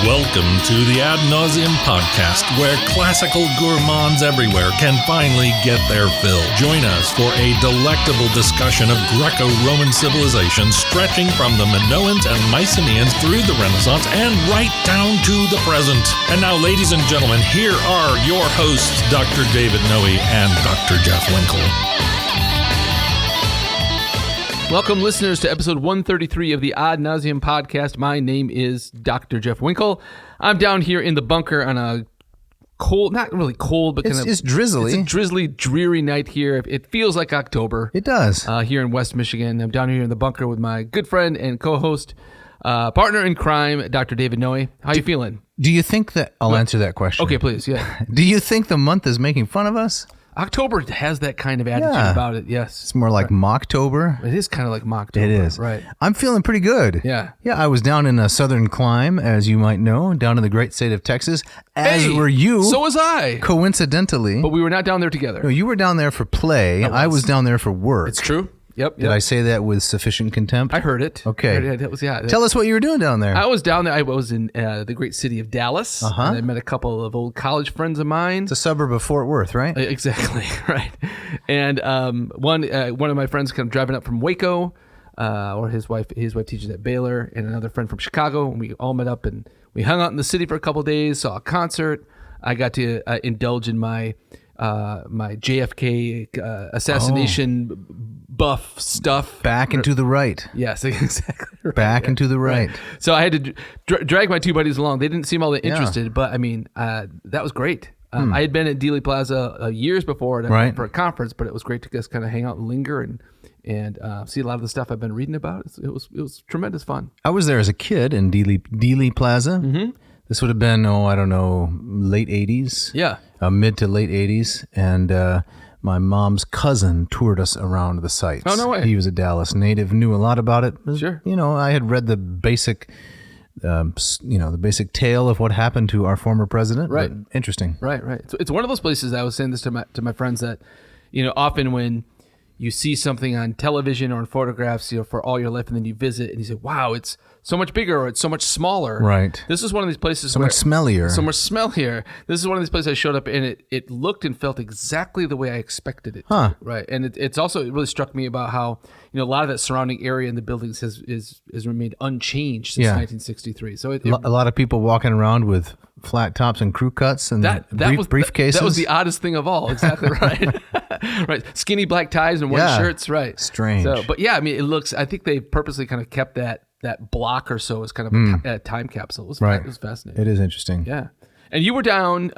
Welcome to the Ad Nauseam podcast, where classical gourmands everywhere can finally get their fill. Join us for a delectable discussion of Greco-Roman civilization stretching from the Minoans and Mycenaeans through the Renaissance and right down to the present. And now, ladies and gentlemen, here are your hosts, Dr. David Noe and Dr. Jeff Winkle. Welcome, listeners, to episode 133 of the Ad Nauseam podcast. My name is Dr. Jeff Winkle. I'm down here in the bunker on a cold, not really cold, but it's drizzly. It's a drizzly, dreary night here. It feels like October. It does. Here in West Michigan. I'm down here in the bunker with my good friend and co-host, partner in crime, Dr. David Noe. How you feeling? Do you think that... I'll answer that question. Okay, please, yeah. Do you think the month is making fun of us? October has that kind of attitude about it, yes. It's more like Mocktober. It is kind of like Mocktober. It is. Right. I'm feeling pretty good. Yeah. Yeah, I was down in a southern clime, as you might know, down in the great state of Texas, as were you. So was I. Coincidentally. But we were not down there together. No, you were down there for play. I was down there for work. It's true. Yep. Did I say that with sufficient contempt? I heard it. Okay. Tell us what you were doing down there. I was down there. I was in the great city of Dallas. And I met a couple of old college friends of mine. It's a suburb of Fort Worth, right? Exactly. Right. And one of my friends kind of driving up from Waco, or his wife teaches at Baylor, and another friend from Chicago. And we all met up and we hung out in the city for a couple of days, saw a concert. I got to indulge in my JFK assassination buff stuff. Back and to the right. Yes, exactly. Right. Back and to the right. So I had to drag my two buddies along. They didn't seem all that interested, but I mean, that was great. I had been at Dealey Plaza years before for a conference, but it was great to just kind of hang out and linger and see a lot of the stuff I've been reading about. It was tremendous fun. I was there as a kid in Dealey Plaza. Mm-hmm. This would have been, late 80s. Yeah. Mid to late 80s. And my mom's cousin toured us around the sites. Oh, no way. He was a Dallas native, knew a lot about it. Sure. I had read the basic, the basic tale of what happened to our former president. Right. Interesting. Right. So it's one of those places, I was saying this to my friends, that, often when you see something on television or in photographs, for all your life, and then you visit and you say, wow, it's so much bigger or it's so much smaller. Right. This is one of these places much smellier. So much smellier. This is one of these places I showed up and it looked and felt exactly the way I expected it to. Right. And it really struck me about how, a lot of that surrounding area in the buildings has remained unchanged since 1963. So a lot of people walking around with flat tops and crew cuts and briefcases. That was the oddest thing of all. Exactly right. Right. Skinny black ties and white shirts. Right. Strange. But it looks, I think they purposely kind of kept that block or so as kind of a time capsule. It was fascinating. It is interesting. Yeah. And you were down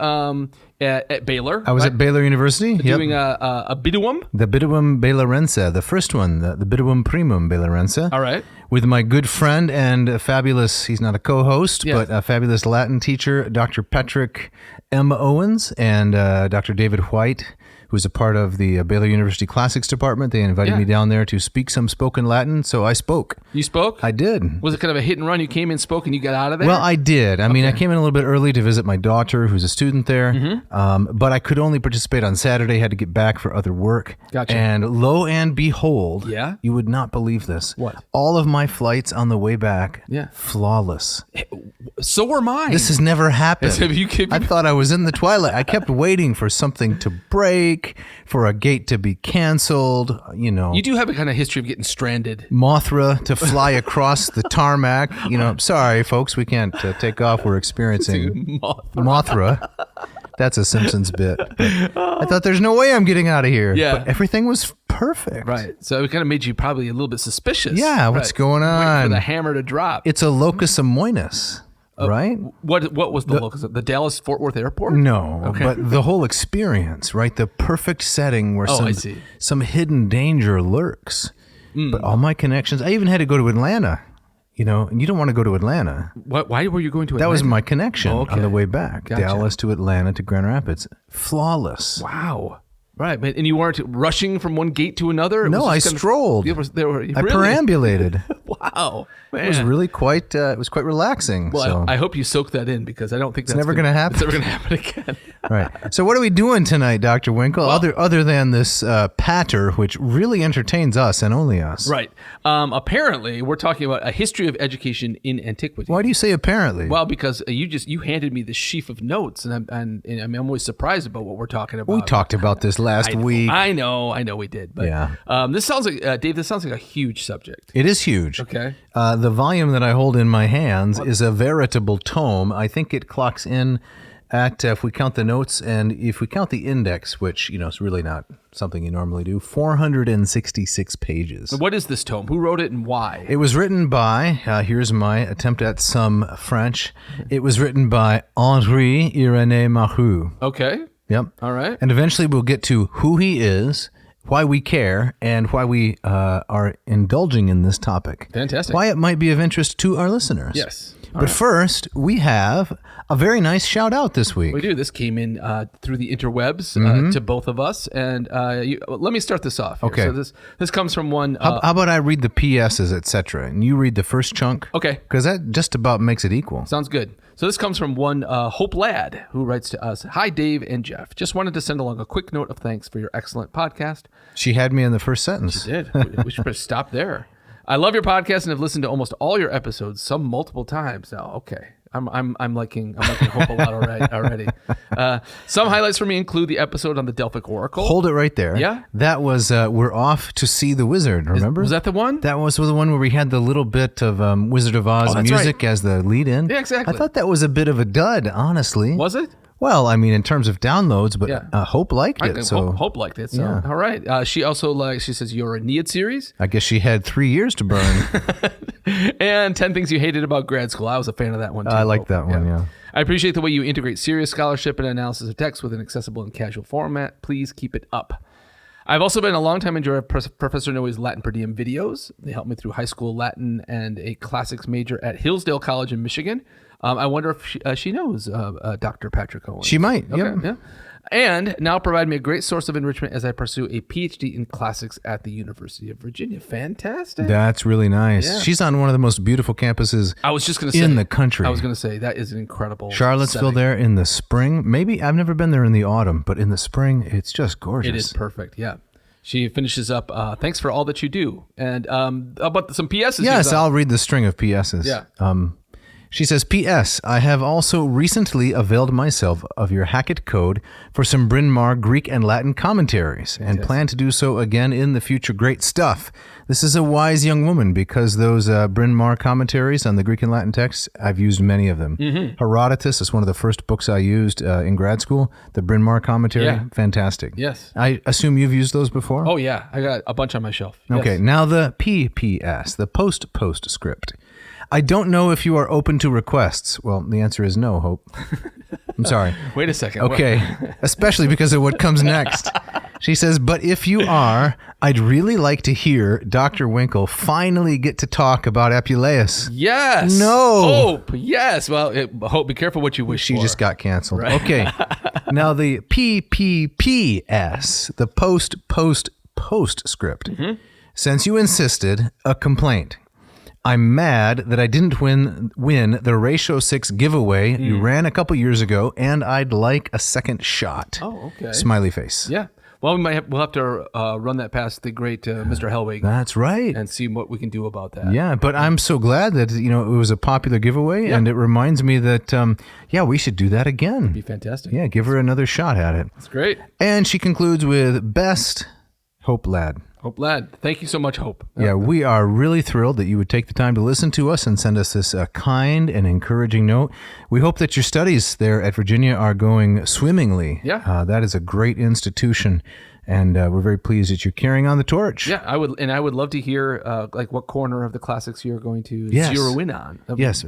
at Baylor. I was at Baylor University. Doing a Biduum. The Biduum Baylorense, the first one, the Biduum Primum Baylorense. All right. With my good friend and a fabulous, he's not a co-host, but a fabulous Latin teacher, Dr. Patrick M. Owens, and Dr. David White, who's a part of the Baylor University Classics Department. They invited me down there to speak some spoken Latin, so I spoke. You spoke? I did. Was it kind of a hit and run? You came in, spoke, and you got out of there? Well, I did. I mean, I came in a little bit early to visit my daughter, who's a student there, but I could only participate on Saturday, had to get back for other work. Gotcha. And lo and behold, you would not believe this. What? All of my flights on the way back, flawless. So were mine. This has never happened. I thought I was in the twilight. I kept waiting for something to break, for a gate to be canceled, You do have a kind of history of getting stranded. Mothra to fly across the tarmac. Sorry, folks, we can't take off. We're experiencing Mothra. That's a Simpsons bit. I thought there's no way I'm getting out of here. Yeah. But everything was perfect. Right. So it kind of made you probably a little bit suspicious. Yeah, what's going on? Waiting for the hammer to drop. It's a locus amoenus. Right? What was the locus? The Dallas-Fort Worth Airport? No, but the whole experience, right? The perfect setting where some hidden danger lurks. But all my connections, I even had to go to Atlanta, and you don't want to go to Atlanta. Why were you going to Atlanta? That was my connection on the way back. Gotcha. That's to Atlanta to Grand Rapids. Flawless. Wow. Right, but and you weren't rushing from one gate to another? No, I strolled. I perambulated. Wow. Wow. Man. It was really quite relaxing. Well, so. I hope you soak that in because I don't think it's never going to happen. It's never going to happen again. Right. So what are we doing tonight, Dr. Winkle? Well, other than this patter, which really entertains us and only us. Right. Apparently, we're talking about a history of education in antiquity. Why do you say apparently? Well, because you handed me this sheaf of notes, and I'm always surprised about what we're talking about. We talked about this last week. I know we did. But yeah. This sounds like Dave. This sounds like a huge subject. It is huge. Okay. The volume that I hold in my hands is a veritable tome. I think it clocks in at, if we count the notes and if we count the index, which, is really not something you normally do, 466 pages. What is this tome? Who wrote it and why? It was written by, here's my attempt at some French. It was written by Henri Irénée Marrou. Okay. Yep. All right. And eventually we'll get to who he is, why we care, and why we are indulging in this topic. Fantastic. Why it might be of interest to our listeners. Yes. But first, we have a very nice shout out this week. We do. This came in through the interwebs to both of us. And let me start this off here. Okay. So this comes from one... how about I read the PSs, etc., and you read the first chunk? Okay. Because that just about makes it equal. Sounds good. So this comes from one Hope Ladd, who writes to us, "Hi, Dave and Jeff. Just wanted to send along a quick note of thanks for your excellent podcast." She had me in the first sentence. She did. We should stop there. "I love your podcast and have listened to almost all your episodes, some multiple times now." Okay. I'm liking Hope a lot already. Some highlights for me include the episode on the Delphic Oracle. Hold it right there. Yeah. That was We're Off to See the Wizard, remember? Was that the one? That was the one where we had the little bit of Wizard of Oz music as the lead in. Yeah, exactly. I thought that was a bit of a dud, honestly. Was it? Well, I mean, in terms of downloads, but Hope liked it. So Hope liked it. So all right. She also she says your Aeneid series. I guess she had 3 years to burn. And 10 Things You Hated About Grad School. I was a fan of that one too. I like that one. Yeah. I appreciate the way you integrate serious scholarship and analysis of text with an accessible and casual format. Please keep it up. I've also been a longtime enjoyer of Professor Noe's Latin per diem videos. They helped me through high school Latin and a classics major at Hillsdale College in Michigan. I wonder if she knows Dr. Patrick Owens. She might. Okay, yeah. And now provide me a great source of enrichment as I pursue a PhD in classics at the University of Virginia. Fantastic. That's really nice. Yeah. She's on one of the most beautiful campuses in the country. I was going to say, that is an incredible Charlottesville setting. There in the spring. Maybe, I've never been there in the autumn, but in the spring, it's just gorgeous. It is perfect, yeah. She finishes up, thanks for all that you do. And about some PSs. Yes, I'll read the string of PSs. Yeah. She says, P.S. I have also recently availed myself of your Hackett Code for some Bryn Mawr Greek and Latin commentaries and plan to do so again in the future. Great stuff. This is a wise young woman because those Bryn Mawr commentaries on the Greek and Latin texts, I've used many of them. Mm-hmm. Herodotus is one of the first books I used in grad school. The Bryn Mawr commentary, fantastic. Yes. I assume you've used those before? Oh, yeah. I got a bunch on my shelf. Okay, now the PPS, the post-postscript. I don't know if you are open to requests. Well, the answer is no, Hope. I'm sorry. Wait a second. Okay, especially because of what comes next. She says, but if you are, I'd really like to hear Dr. Winkle finally get to talk about Apuleius. Yes. No. Hope. Yes. Well, Hope, be careful what you wish for. She just got canceled. Right. Okay. Now the PPPS, the postscript. Mm-hmm. Since you insisted, a complaint. I'm mad that I didn't win the Ratio 6 giveaway you ran a couple years ago, and I'd like a second shot. Oh, okay. Smiley face. Yeah. Well, we'll have to run that past the great Mr. Hellwig. That's right. And see what we can do about that. Yeah, but I'm so glad that it was a popular giveaway, and it reminds me that we should do that again. It'd be fantastic. Yeah, give her another shot at it. That's great. And she concludes with best Hope Ladd. Hope Ladd. Thank you so much, Hope. Yeah, we are really thrilled that you would take the time to listen to us and send us this kind and encouraging note. We hope that your studies there at Virginia are going swimmingly. Yeah. That is a great institution, and we're very pleased that you're carrying on the torch. Yeah, I would love to hear what corner of the classics you're going to zero in on. Yes.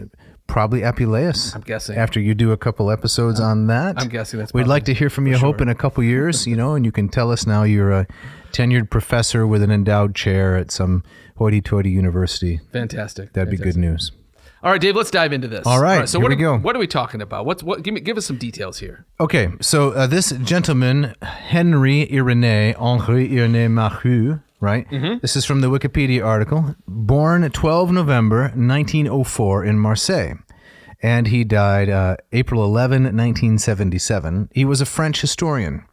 Probably Apuleius. I'm guessing. After you do a couple episodes on that. I'm guessing that's We'd like to hear from you, Hope, in a couple years, and you can tell us now you're a tenured professor with an endowed chair at some hoity-toity university. Fantastic. That'd be good news. All right, Dave, let's dive into this. All right, so here we go. What are we talking about? Give us some details here. Okay, so this gentleman, Henri Irénée Marrou, right? This is from the Wikipedia article. Born 12 November 1904 in Marseille. And he died April 11, 1977. He was a French historian,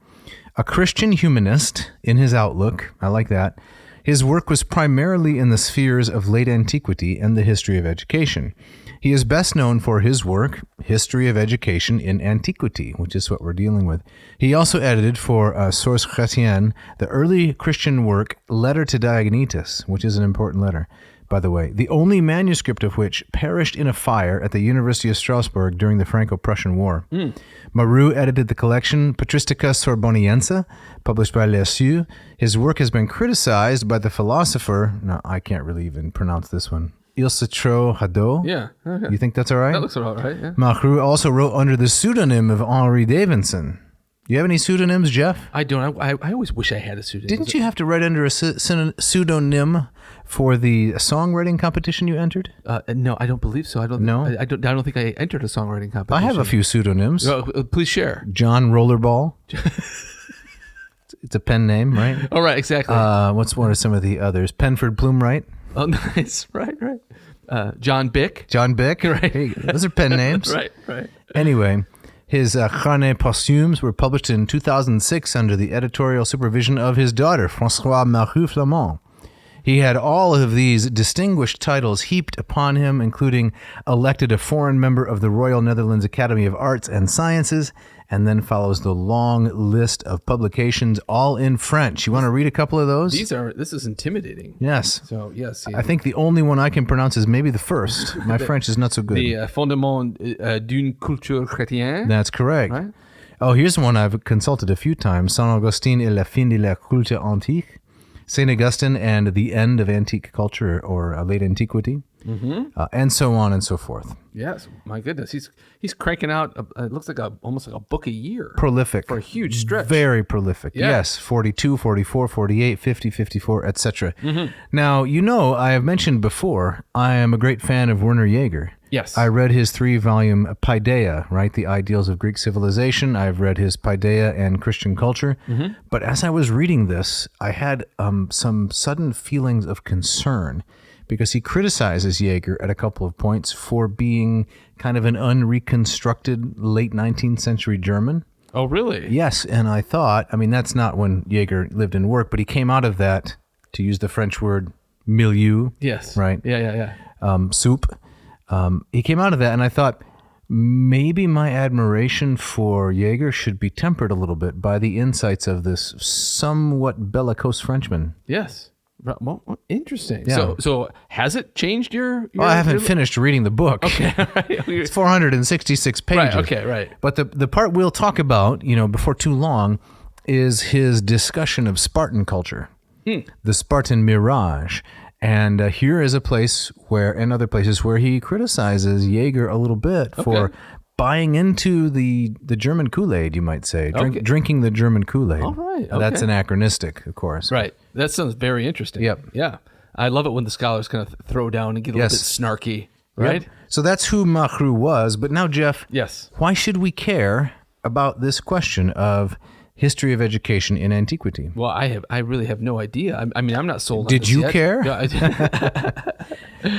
a Christian humanist in his outlook. I like that. His work was primarily in the spheres of late antiquity and the history of education. He is best known for his work, History of Education in Antiquity, which is what we're dealing with. He also edited for Source Chrétienne the early Christian work, Letter to Diognetus, which is an important letter, by the way, the only manuscript of which perished in a fire at the University of Strasbourg during the Franco-Prussian War. Marrou edited the collection Patristica Sorboniense, published by Les Cieux. His work has been criticized by the philosopher, no, I can't really even pronounce this one, Ilsetro Hadot. Yeah. Okay. You think that's all right? That looks all right, yeah. Marrou also wrote under the pseudonym of Henri Davidson. Do you have any pseudonyms, Jeff? I don't. I always wish I had a pseudonym. Didn't you have to write under a pseudonym for the songwriting competition you entered? No, I don't believe so. I don't think I entered a songwriting competition. I have a few pseudonyms. Please share. John Rollerball. It's a pen name, right? Oh, right, exactly. What are some of the others? Penford Plumright. Oh, nice. Right. John Bick. John Bick. Right. Hey, those are pen names. Right. Anyway, his Carnet Posthumes were published in 2006 under the editorial supervision of his daughter, Françoise Marrou Flamand. He had all of these distinguished titles heaped upon him, including elected a foreign member of the Royal Netherlands Academy of Arts and Sciences, and then follows the long list of publications, all in French. You want to read a couple of those? This is intimidating. Yes. So, yes. I think the only one I can pronounce is maybe the first. My French is not so good. The Fondement d'une culture chrétienne. That's correct. Right? Oh, here's one I've consulted a few times. Saint Augustin et la fin de la culture antique. St. Augustine and the End of Antique Culture, or Late Antiquity, and so on and so forth. Yes, my goodness, he's cranking out. It looks like almost like a book a year. Prolific for a huge stretch. Very prolific. Yeah. Yes, 42, 44, 48, 50, 54, etc. Now, I have mentioned before, I am a great fan of Werner Jaeger. Yes. I read his 3-volume Paideia, right? The Ideals of Greek Civilization. I've read his Paideia and Christian Culture. But as I was reading this, I had some sudden feelings of concern because he criticizes Jaeger at a couple of points for being kind of an unreconstructed late 19th century German. Oh, really? Yes. And I thought, that's not when Jaeger lived and worked, but he came out of that, to use the French word, milieu. Yes. Right? Yeah. Soup. He came out of that, and I thought maybe my admiration for Jaeger should be tempered a little bit by the insights of this somewhat bellicose Frenchman. Yes. Well, interesting. Yeah. So has it changed your I haven't finished reading the book. Okay. It's 466 pages. Right. Okay. Right. But the part we'll talk about, before too long, is his discussion of Spartan culture, the Spartan mirage. And here is a place and other places where he criticizes Jaeger a little bit for buying into the German Kool-Aid, you might say, drinking the German Kool-Aid. All right. That's anachronistic, of course. Right. That sounds very interesting. Yep. Yeah. I love it when the scholars kind of throw down and get a little bit snarky, right? Yep. So that's who Marrou was. But now, Jeff, yes, why should we care about this question of history of education in antiquity? Well, I really have no idea. I'm not sold on Did this you yet. care? Yeah,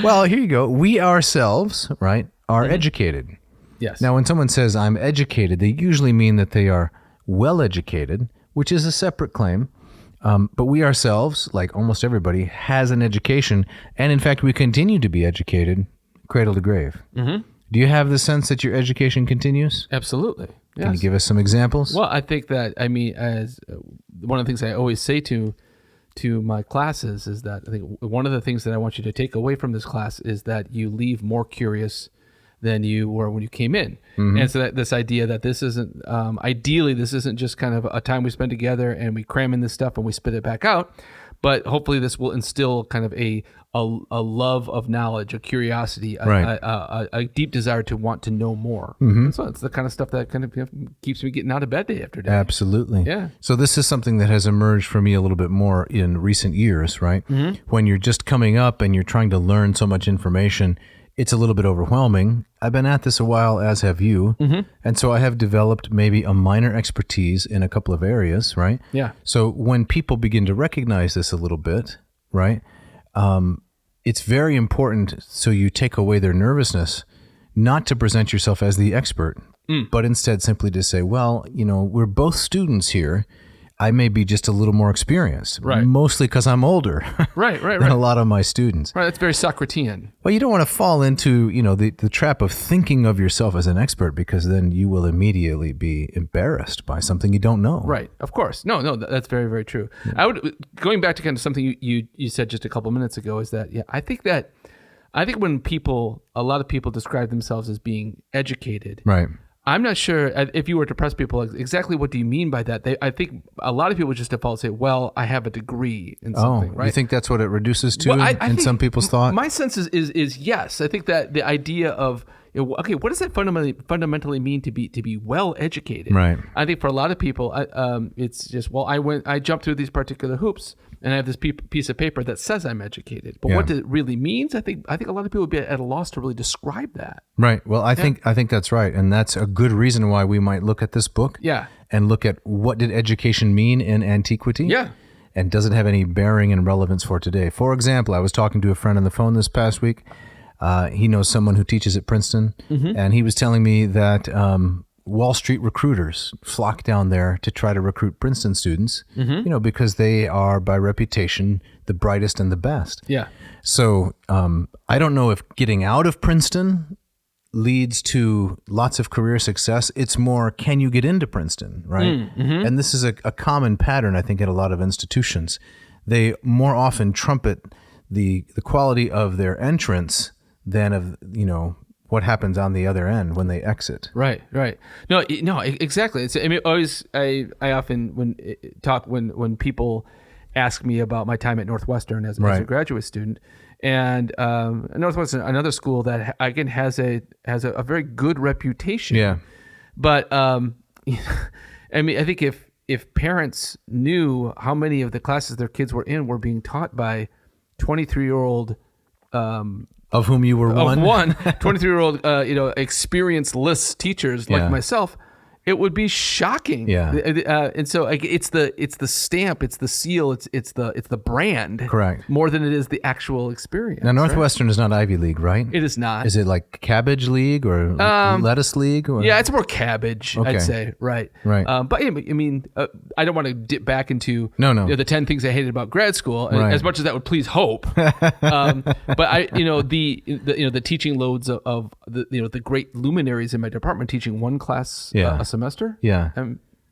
Well, here you go. We ourselves, right, are educated. Yes. Now, when someone says I'm educated, they usually mean that they are well educated, which is a separate claim. But we ourselves, like almost everybody, has an education. And in fact, we continue to be educated cradle to grave. Do you have the sense that your education continues? Absolutely. Yes. Can you give us some examples? Well, I think that, as one of the things I always say to my classes is that I think one of the things that I want you to take away from this class is that you leave more curious than you were when you came in. And so that this idea that this isn't, ideally, this isn't just kind of a time we spend together and we cram in this stuff and we spit it back out, but hopefully this will instill kind of a love of knowledge, a curiosity, a deep desire to want to know more. So it's the kind of stuff that kind of keeps me getting out of bed day after day. Absolutely. Yeah. So this is something that has emerged for me a little bit more in recent years, right? When you're just coming up and you're trying to learn so much information, it's a little bit overwhelming. I've been at this a while, as have you. And so I have developed maybe a minor expertise in a couple of areas, right? Yeah. So when people begin to recognize this a little bit, right, it's very important, so you take away their nervousness, not to present yourself as the expert, but instead simply to say, well, we're both students here. I may be just a little more experienced, mostly because I'm older than a lot of my students. Right, that's very Socratean. Well, you don't want to fall into, the trap of thinking of yourself as an expert, because then you will immediately be embarrassed by something you don't know. Right, of course. No, that's very, very true. Yeah. Going back to kind of something you said just a couple minutes ago, is that, I think when a lot of people describe themselves as being educated, right, I'm not sure if you were to press people exactly what do you mean by that. I think a lot of people just default say, "Well, I have a degree in something." Right? You think that's what it reduces to in some people's thought? My sense is yes. I think that the idea of okay, what does that fundamentally mean to be well educated? Right. I think for a lot of people, it's just I jumped through these particular hoops, and I have this piece of paper that says I'm educated. But what it really means, I think a lot of people would be at a loss to really describe that. Right. Well, I think that's right, and that's a good reason why we might look at this book. Yeah. And look at what did education mean in antiquity. Yeah. And does it have any bearing and relevance for today? For example, I was talking to a friend on the phone this past week. He knows someone who teaches at Princeton, and he was telling me that Wall Street recruiters flock down there to try to recruit Princeton students, because they are, by reputation, the brightest and the best. Yeah. So I don't know if getting out of Princeton leads to lots of career success. It's more, can you get into Princeton, right? And this is a common pattern, I think, at a lot of institutions. They more often trumpet the quality of their entrance than of what happens on the other end when they exit. Right. No, exactly. I often when people ask me about my time at Northwestern as a graduate student, and Northwestern, another school that again has a very good reputation. Yeah. But I think if parents knew how many of the classes their kids were in were being taught by 23-year-old of whom you were one. 23-year-old, experience-less teachers like myself, it would be shocking. Yeah. And so it's the stamp, it's the seal, it's the brand. Correct. More than it is the actual experience. Now, Northwestern is not Ivy League, right? It is not. Is it like Cabbage League or Lettuce League? Or? Yeah, it's more cabbage, okay. I'd say. Right. But I mean, I don't want to dip back into the 10 things I hated about grad school, as much as that would please hope. But the teaching loads of the great luminaries in my department teaching one class a semester. Yeah.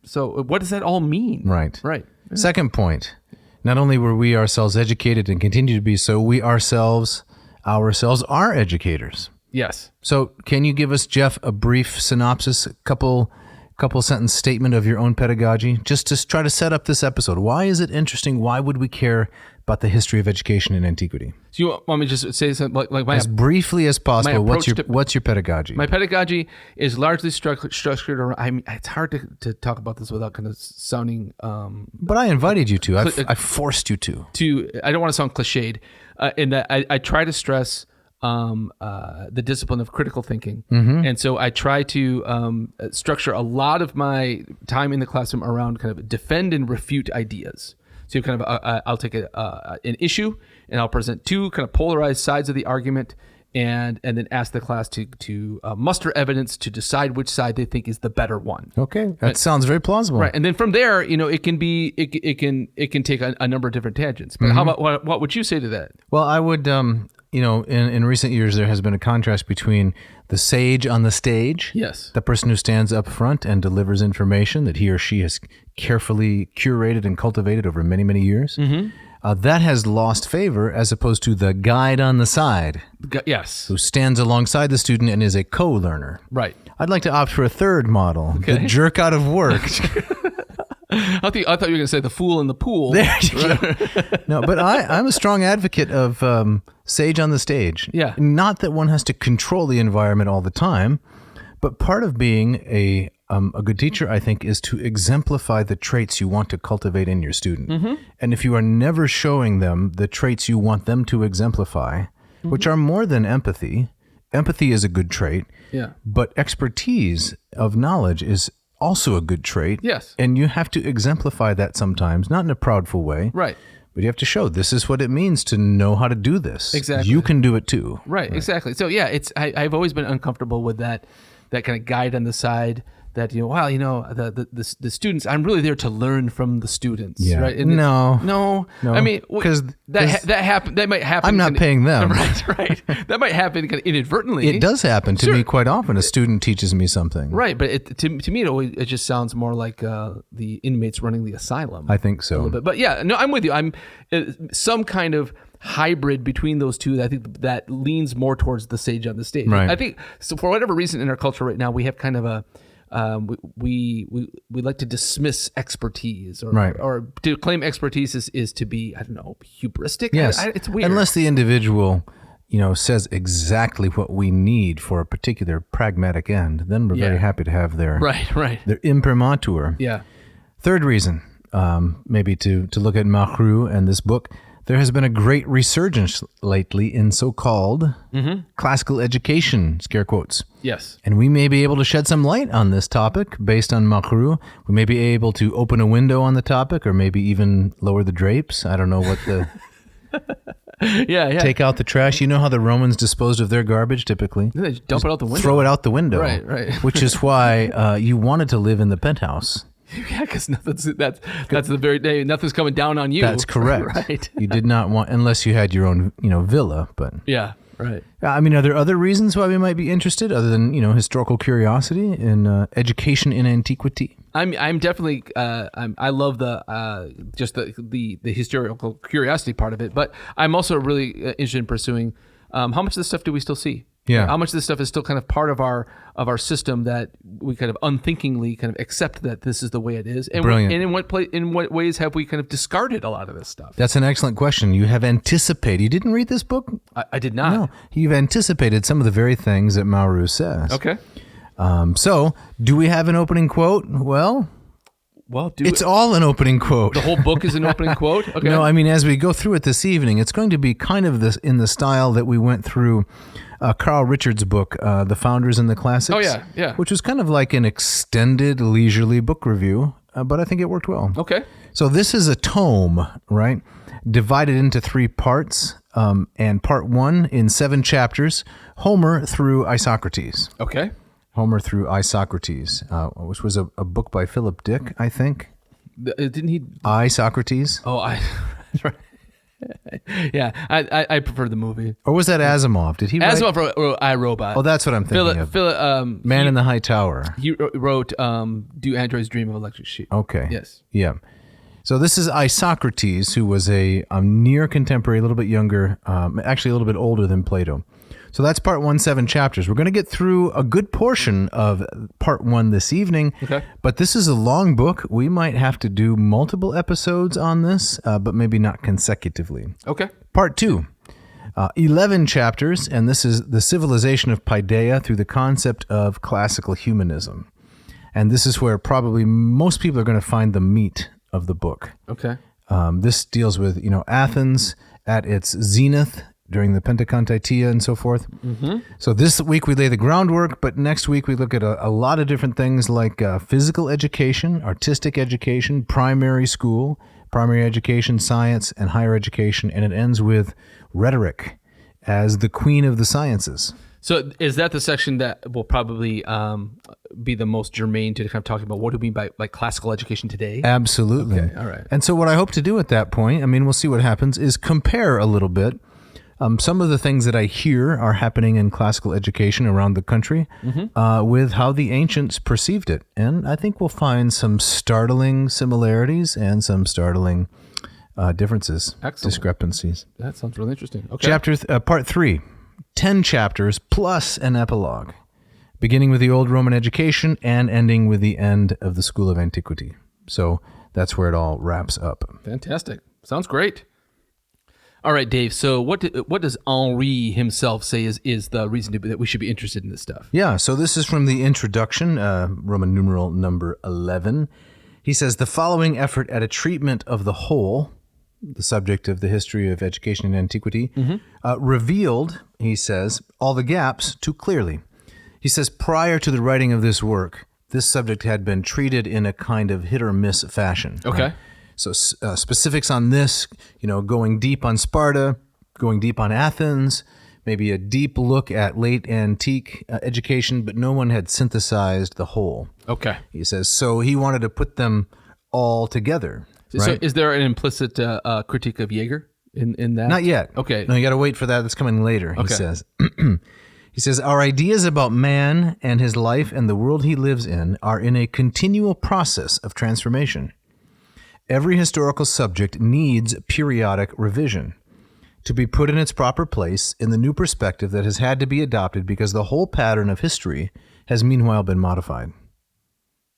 So what does that all mean? Right. Yeah. Second point, not only were we ourselves educated and continue to be so, we ourselves are educators. Yes. So can you give us, Jeff, a brief synopsis, a couple sentence statement of your own pedagogy, just to try to set up this episode? Why is it interesting? Why would we care about the history of education in antiquity? So you want me to just say something like as briefly as possible? What's your pedagogy? My pedagogy is largely structured around. it's hard to talk about this without kind of sounding. But I invited you to. I forced you to. I don't want to sound cliched, in that I try to stress the discipline of critical thinking, and so I try to structure a lot of my time in the classroom around kind of defend and refute ideas. So kind of I'll take an issue and I'll present two kind of polarized sides of the argument, and then ask the class to muster evidence to decide which side they think is the better one. Okay, that sounds very plausible. Right, and then from there, it can take a number of different tangents. But how about what would you say to that? Well, I would. In recent years, there has been a contrast between the sage on the stage, yes, the person who stands up front and delivers information that he or she has carefully curated and cultivated over many, many years. That has lost favor, as opposed to the guide on the side, yes, who stands alongside the student and is a co-learner. Right. I'd like to opt for a third model, the jerk out of work. I thought you were going to say the fool in the pool. There you go. No, but I'm a strong advocate of sage on the stage. Yeah. Not that one has to control the environment all the time, but part of being a good teacher, I think, is to exemplify the traits you want to cultivate in your student. And if you are never showing them the traits you want them to exemplify, which are more than empathy, empathy is a good trait. Yeah. But expertise of knowledge is also a good trait. Yes. And you have to exemplify that sometimes, not in a proudful way. Right. But you have to show this is what it means to know how to do this. Exactly. You can do it too. Right. Exactly. So yeah, I've always been uncomfortable with that kind of guide on the side that, the students, I'm really there to learn from the students. Yeah. Right. And no. I mean, because that might happen. I'm not paying them. Right. That might happen kind of inadvertently. It does happen to me quite often. A student teaches me something. Right. But to me, it just sounds more like the inmates running the asylum. I think so. A little bit. But yeah, no, I'm with you. I'm some kind of hybrid between those two. I think that leans more towards the sage on the stage. Right. I think so. For whatever reason in our culture right now, we have kind of a we like to dismiss expertise or to claim expertise is to be, I don't know, hubristic. Yes. It's weird. Unless the individual, says exactly what we need for a particular pragmatic end, then we're very happy to have their imprimatur. Yeah. Third reason, maybe to look at Marrou and this book. There has been a great resurgence lately in so-called classical education, scare quotes. Yes. And we may be able to shed some light on this topic based on Marrou. We may be able to open a window on the topic or maybe even lower the drapes. I don't know what the... Yeah. Take out the trash. You know how the Romans disposed of their garbage typically? They just dump it out the window. Throw it out the window. Right. Which is why you wanted to live in the penthouse. Yeah, because that's the very day nothing's coming down on you. That's correct. Right. You did not want, unless you had your own, villa. But yeah, right. I mean, are there other reasons why we might be interested other than historical curiosity in education in antiquity? I'm definitely I love the just the historical curiosity part of it, but I'm also really interested in pursuing how much of this stuff do we still see? Yeah. How much of this stuff is still kind of part of our system that we kind of unthinkingly kind of accept that this is the way it is, and Brilliant. And in what ways have we kind of discarded a lot of this stuff? That's an excellent question. You have anticipated. You didn't read this book? I did not. No. You've anticipated some of the very things that Marrou says. Okay. So, do we have an opening quote? Well, it's all an opening quote. The whole book is an opening quote? Okay. No, I mean, as we go through it this evening, it's going to be kind of this in the style that we went through Carl Richards' book, The Founders and the Classics. Oh, yeah. Which was kind of like an extended, leisurely book review, but I think it worked well. Okay. So this is a tome, right? Divided into 3 parts, and part 1 in 7 chapters, Homer through Isocrates. Okay. Homer through Isocrates, which was a book by Philip Dick, I think. Didn't he? Isocrates. Oh, that's right. Yeah, I prefer the movie. Or was that Asimov? Did he write? Asimov wrote I, Robot. Oh, that's what I'm thinking of. Man in the High Tower. He wrote Do Androids Dream of Electric Sheep? Okay. Yes. Yeah. So this is Isocrates, who was a near contemporary, a little bit younger, actually a little bit older than Plato. So that's part 1, 7 chapters. We're going to get through a good portion of part 1 this evening. Okay. But this is a long book. We might have to do multiple episodes on this, but maybe not consecutively. Okay. Part 2, 11 chapters, and this is the civilization of Paideia through the concept of classical humanism. And this is where probably most people are going to find the meat of the book. Okay. This deals with, Athens at its zenith during the Pentecontaetia and so forth. Mm-hmm. So this week we lay the groundwork, but next week we look at a lot of different things like physical education, artistic education, primary school, primary education, science, and higher education, and it ends with rhetoric as the queen of the sciences. So is that the section that will probably be the most germane to kind of talking about what do we mean by like classical education today? Absolutely. Okay, all right. And so what I hope to do at that point, I mean, we'll see what happens, is compare a little bit. Some of the things that I hear are happening in classical education around the country with how the ancients perceived it. And I think we'll find some startling similarities and some startling differences, discrepancies. That sounds really interesting. Okay. Part 3, 10 chapters plus an epilogue, beginning with the old Roman education and ending with the end of the school of antiquity. So that's where it all wraps up. Fantastic. Sounds great. All right, Dave. So what does Henri himself say is the reason that we should be interested in this stuff? Yeah, so this is from the introduction, Roman numeral number 11. He says, the following effort at a treatment of the whole, the subject of the history of education in antiquity, revealed, he says, all the gaps too clearly. He says, prior to the writing of this work, this subject had been treated in a kind of hit or miss fashion. Okay. Right? So specifics on this, going deep on Sparta, going deep on Athens, maybe a deep look at late antique education, but no one had synthesized the whole. Okay. He says, so he wanted to put them all together. Right? So is there an implicit critique of Jaeger in that? Not yet. Okay. No, you got to wait for that. That's coming later, he Okay. says. He says, our ideas about man and his life and the world he lives in are in a continual process of transformation. Every historical subject needs periodic revision to be put in its proper place in the new perspective that has had to be adopted because the whole pattern of history has meanwhile been modified.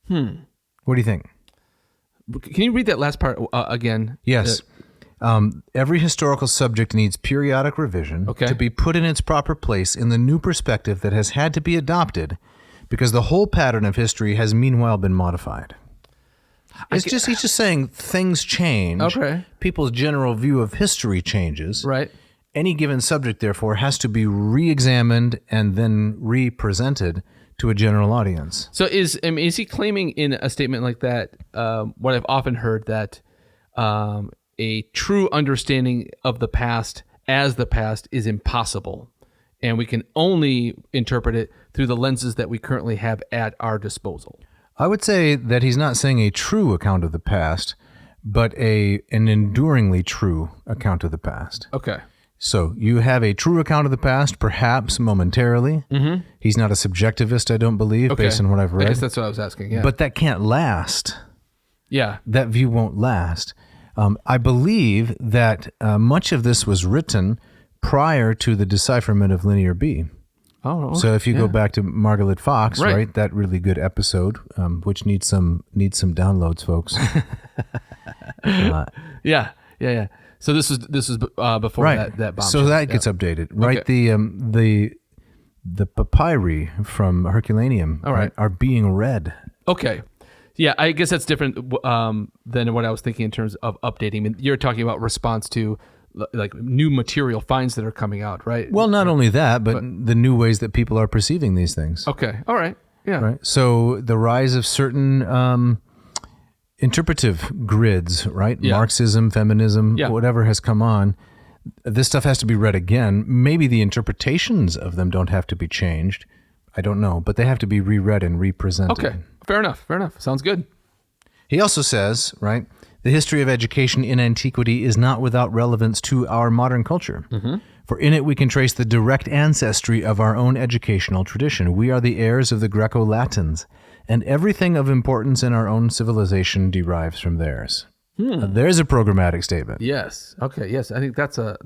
What do you think? Can you read that last part again? Yes. Every historical subject needs periodic revision to be put in its proper place in the new perspective that has had to be adopted because the whole pattern of history has meanwhile been modified. He's just saying things change. Okay. People's general view of history changes. Right. Any given subject, therefore, has to be re-examined and then re-presented to a general audience. So is he claiming in a statement like that, what I've often heard, that a true understanding of the past as the past is impossible, and we can only interpret it through the lenses that we currently have at our disposal? I would say that he's not saying a true account of the past, but an enduringly true account of the past. Okay. So you have a true account of the past, perhaps momentarily. Mm-hmm. He's not a subjectivist, I don't believe, based on what I've read. I guess that's what I was asking, yeah. But that can't last. Yeah. That view won't last. I believe that much of this was written prior to the decipherment of Linear B. Oh, okay. So if you go back to Margaret Fox, right, that really good episode, which needs some downloads, folks. Yeah. So this was before that bombshell. So that gets updated, right? Okay. The papyri from Herculaneum are being read. Okay. Yeah, I guess that's different than what I was thinking in terms of updating. I mean, you're talking about response to like new material finds that are coming out, right? Well, not only that, but the new ways that people are perceiving these things. Okay. All right. Yeah. Right. So the rise of certain interpretive grids, right? Yeah. Marxism, feminism, whatever has come on. This stuff has to be read again. Maybe the interpretations of them don't have to be changed. I don't know, but they have to be reread and represented. Okay. Fair enough. Sounds good. He also says, right, the history of education in antiquity is not without relevance to our modern culture. Mm-hmm. For in it we can trace the direct ancestry of our own educational tradition. We are the heirs of the Greco-Latins, and everything of importance in our own civilization derives from theirs. There's a programmatic statement. Yes. Okay. Yes. I think that's a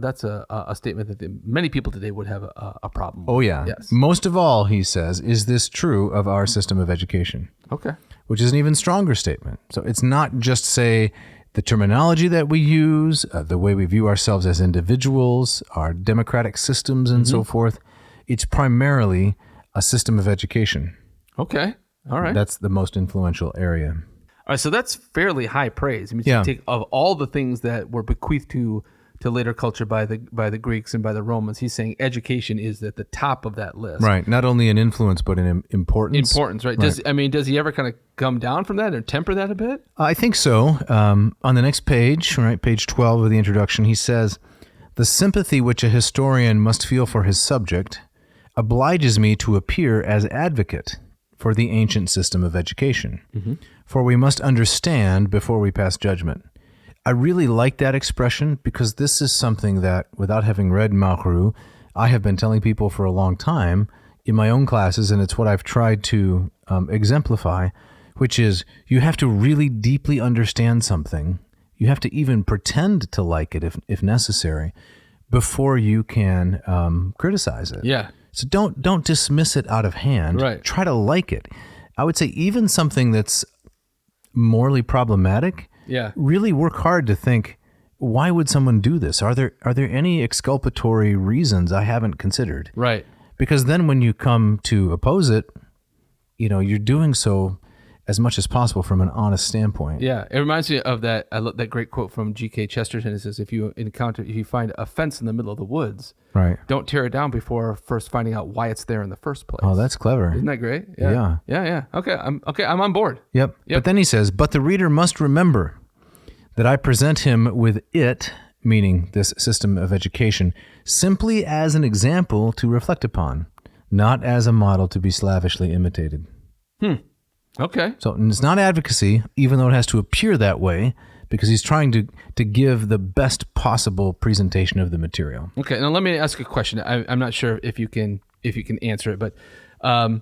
statement that many people today would have a problem with. Oh, yeah. Yes. Most of all, he says, is this true of our system of education? Okay. Which is an even stronger statement. So it's not just, say, the terminology that we use, the way we view ourselves as individuals, our democratic systems and so forth. It's primarily a system of education. Okay. All right. That's the most influential area. All right, so that's fairly high praise. I mean, you take of all the things that were bequeathed to later culture by the Greeks and by the Romans, he's saying education is at the top of that list. Right. Not only in influence, but in importance. Importance, right? Does he ever kind of come down from that or temper that a bit? I think so. On the next page, right, page 12 of the introduction, he says, "The sympathy which a historian must feel for his subject obliges me to appear as advocate for the ancient system of education. Mm-hmm. For we must understand before we pass judgment." I really like that expression because this is something that, without having read Marrou, I have been telling people for a long time in my own classes, and it's what I've tried to exemplify, which is you have to really deeply understand something. You have to even pretend to like it if necessary before you can criticize it. Yeah. So don't dismiss it out of hand. Right. Try to like it. I would say even something that's morally problematic, really work hard to think, why would someone do this? Are there any exculpatory reasons I haven't considered? Right. Because then when you come to oppose it, you're doing so as much as possible from an honest standpoint. Yeah, it reminds me of that. I love that great quote from G.K. Chesterton. It says, if you find a fence in the middle of the woods, right, don't tear it down before first finding out why it's there in the first place. Oh, that's clever. Isn't that great? Yeah. Okay, I'm on board. Yep. But then he says, but the reader must remember that I present him with it, meaning this system of education, simply as an example to reflect upon, not as a model to be slavishly imitated. Okay. So it's not advocacy, even though it has to appear that way, because he's trying to give the best possible presentation of the material. Okay. Now let me ask a question. I'm not sure if you can answer it, but a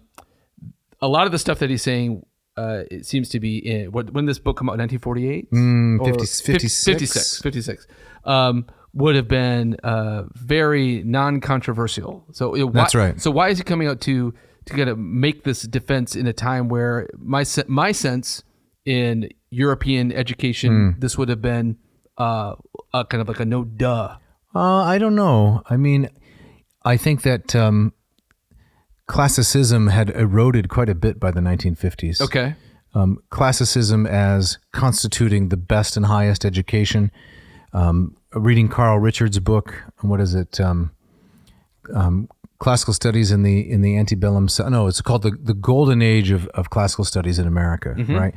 lot of the stuff that he's saying, it seems to be in when this book came out in 1948, 56, would have been very non-controversial. So that's right. So why is he coming out to kind of make this defense in a time where my sense in European education, this would have been a kind of like a no duh? I don't know. I mean, I think that classicism had eroded quite a bit by the 1950s. Okay. Classicism as constituting the best and highest education. Reading Carl Richards' book, what is it? Classical Studies in the Antebellum. No, it's called the Golden Age of Classical Studies in America, right?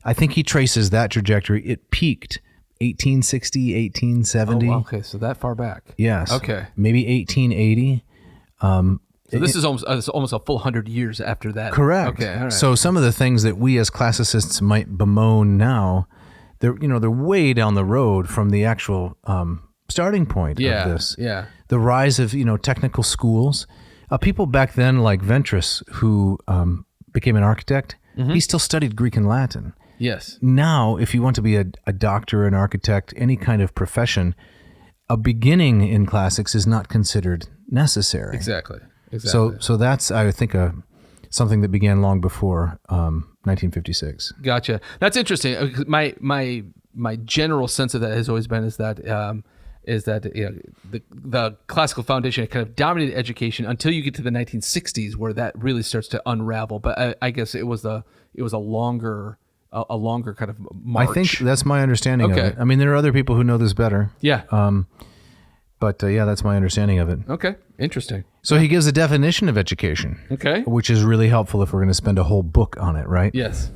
I think he traces that trajectory. It peaked 1860, 1870. Oh, okay, so that far back. Yes. Okay. Maybe 1880. So this is almost a full 100 years after that. Correct. Okay. All right. So some of the things that we as classicists might bemoan now, they're way down the road from the actual starting point of this. Yeah. The rise of technical schools. People back then, like Ventris, who became an architect, he still studied Greek and Latin. Yes. Now, if you want to be a doctor, an architect, any kind of profession, a beginning in classics is not considered necessary. Exactly. So that's, I think, something that began long before 1956. Gotcha. That's interesting. My general sense of that has always been is that the classical foundation kind of dominated education until you get to the 1960s, where that really starts to unravel. But I guess it was a longer kind of march. I think that's my understanding of it. I mean, there are other people who know this better. Yeah. But that's my understanding of it. Okay. Interesting. So he gives a definition of education. Okay. Which is really helpful if we're going to spend a whole book on it, right? Yes.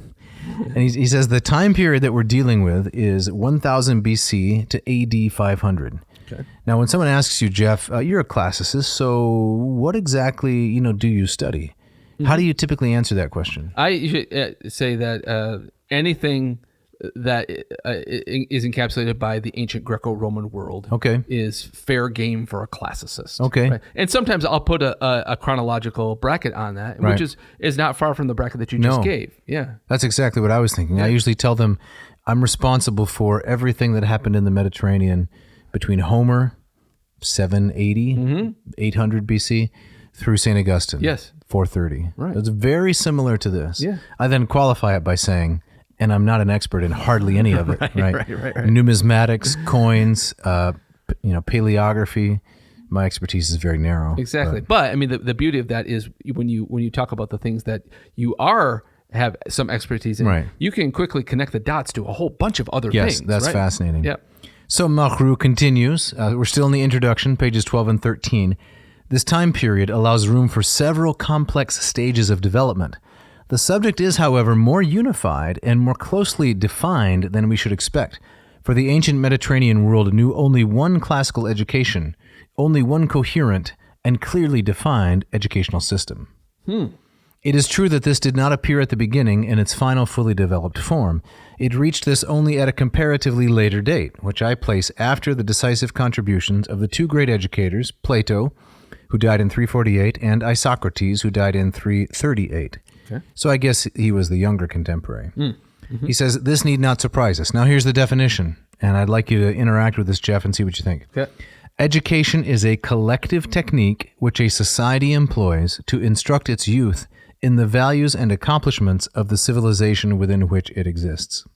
And he says the time period that we're dealing with is 1000 BC to AD 500. Okay. Now, when someone asks you, Jeff, you're a classicist, so what exactly, do you study? How do you typically answer that question? I usually say that anything that is encapsulated by the ancient Greco-Roman world is fair game for a classicist. Okay. Right? And sometimes I'll put a chronological bracket on that, which is not far from the bracket that you just gave. Yeah. That's exactly what I was thinking. Yeah. I usually tell them I'm responsible for everything that happened in the Mediterranean between Homer, 780, 800 BC, through St. Augustine, 430. Right. It's very similar to this. Yeah. I then qualify it by saying, and I'm not an expert in hardly any of it, right? Numismatics, coins, paleography. My expertise is very narrow. Exactly. But I mean, the beauty of that is when you talk about the things that you have some expertise in, you can quickly connect the dots to a whole bunch of other things. Yes, that's fascinating. Yeah. So Marrou continues. We're still in the introduction, pages 12 and 13. This time period allows room for several complex stages of development. The subject is, however, more unified and more closely defined than we should expect, for the ancient Mediterranean world knew only one classical education, only one coherent and clearly defined educational system. It is true that this did not appear at the beginning in its final fully developed form. It reached this only at a comparatively later date, which I place after the decisive contributions of the two great educators, Plato, who died in 348, and Isocrates, who died in 338. Okay. So I guess he was the younger contemporary. He says, this need not surprise us. Now here's the definition, and I'd like you to interact with this, Jeff, and see what you think. Okay. Education is a collective technique which a society employs to instruct its youth in the values and accomplishments of the civilization within which it exists.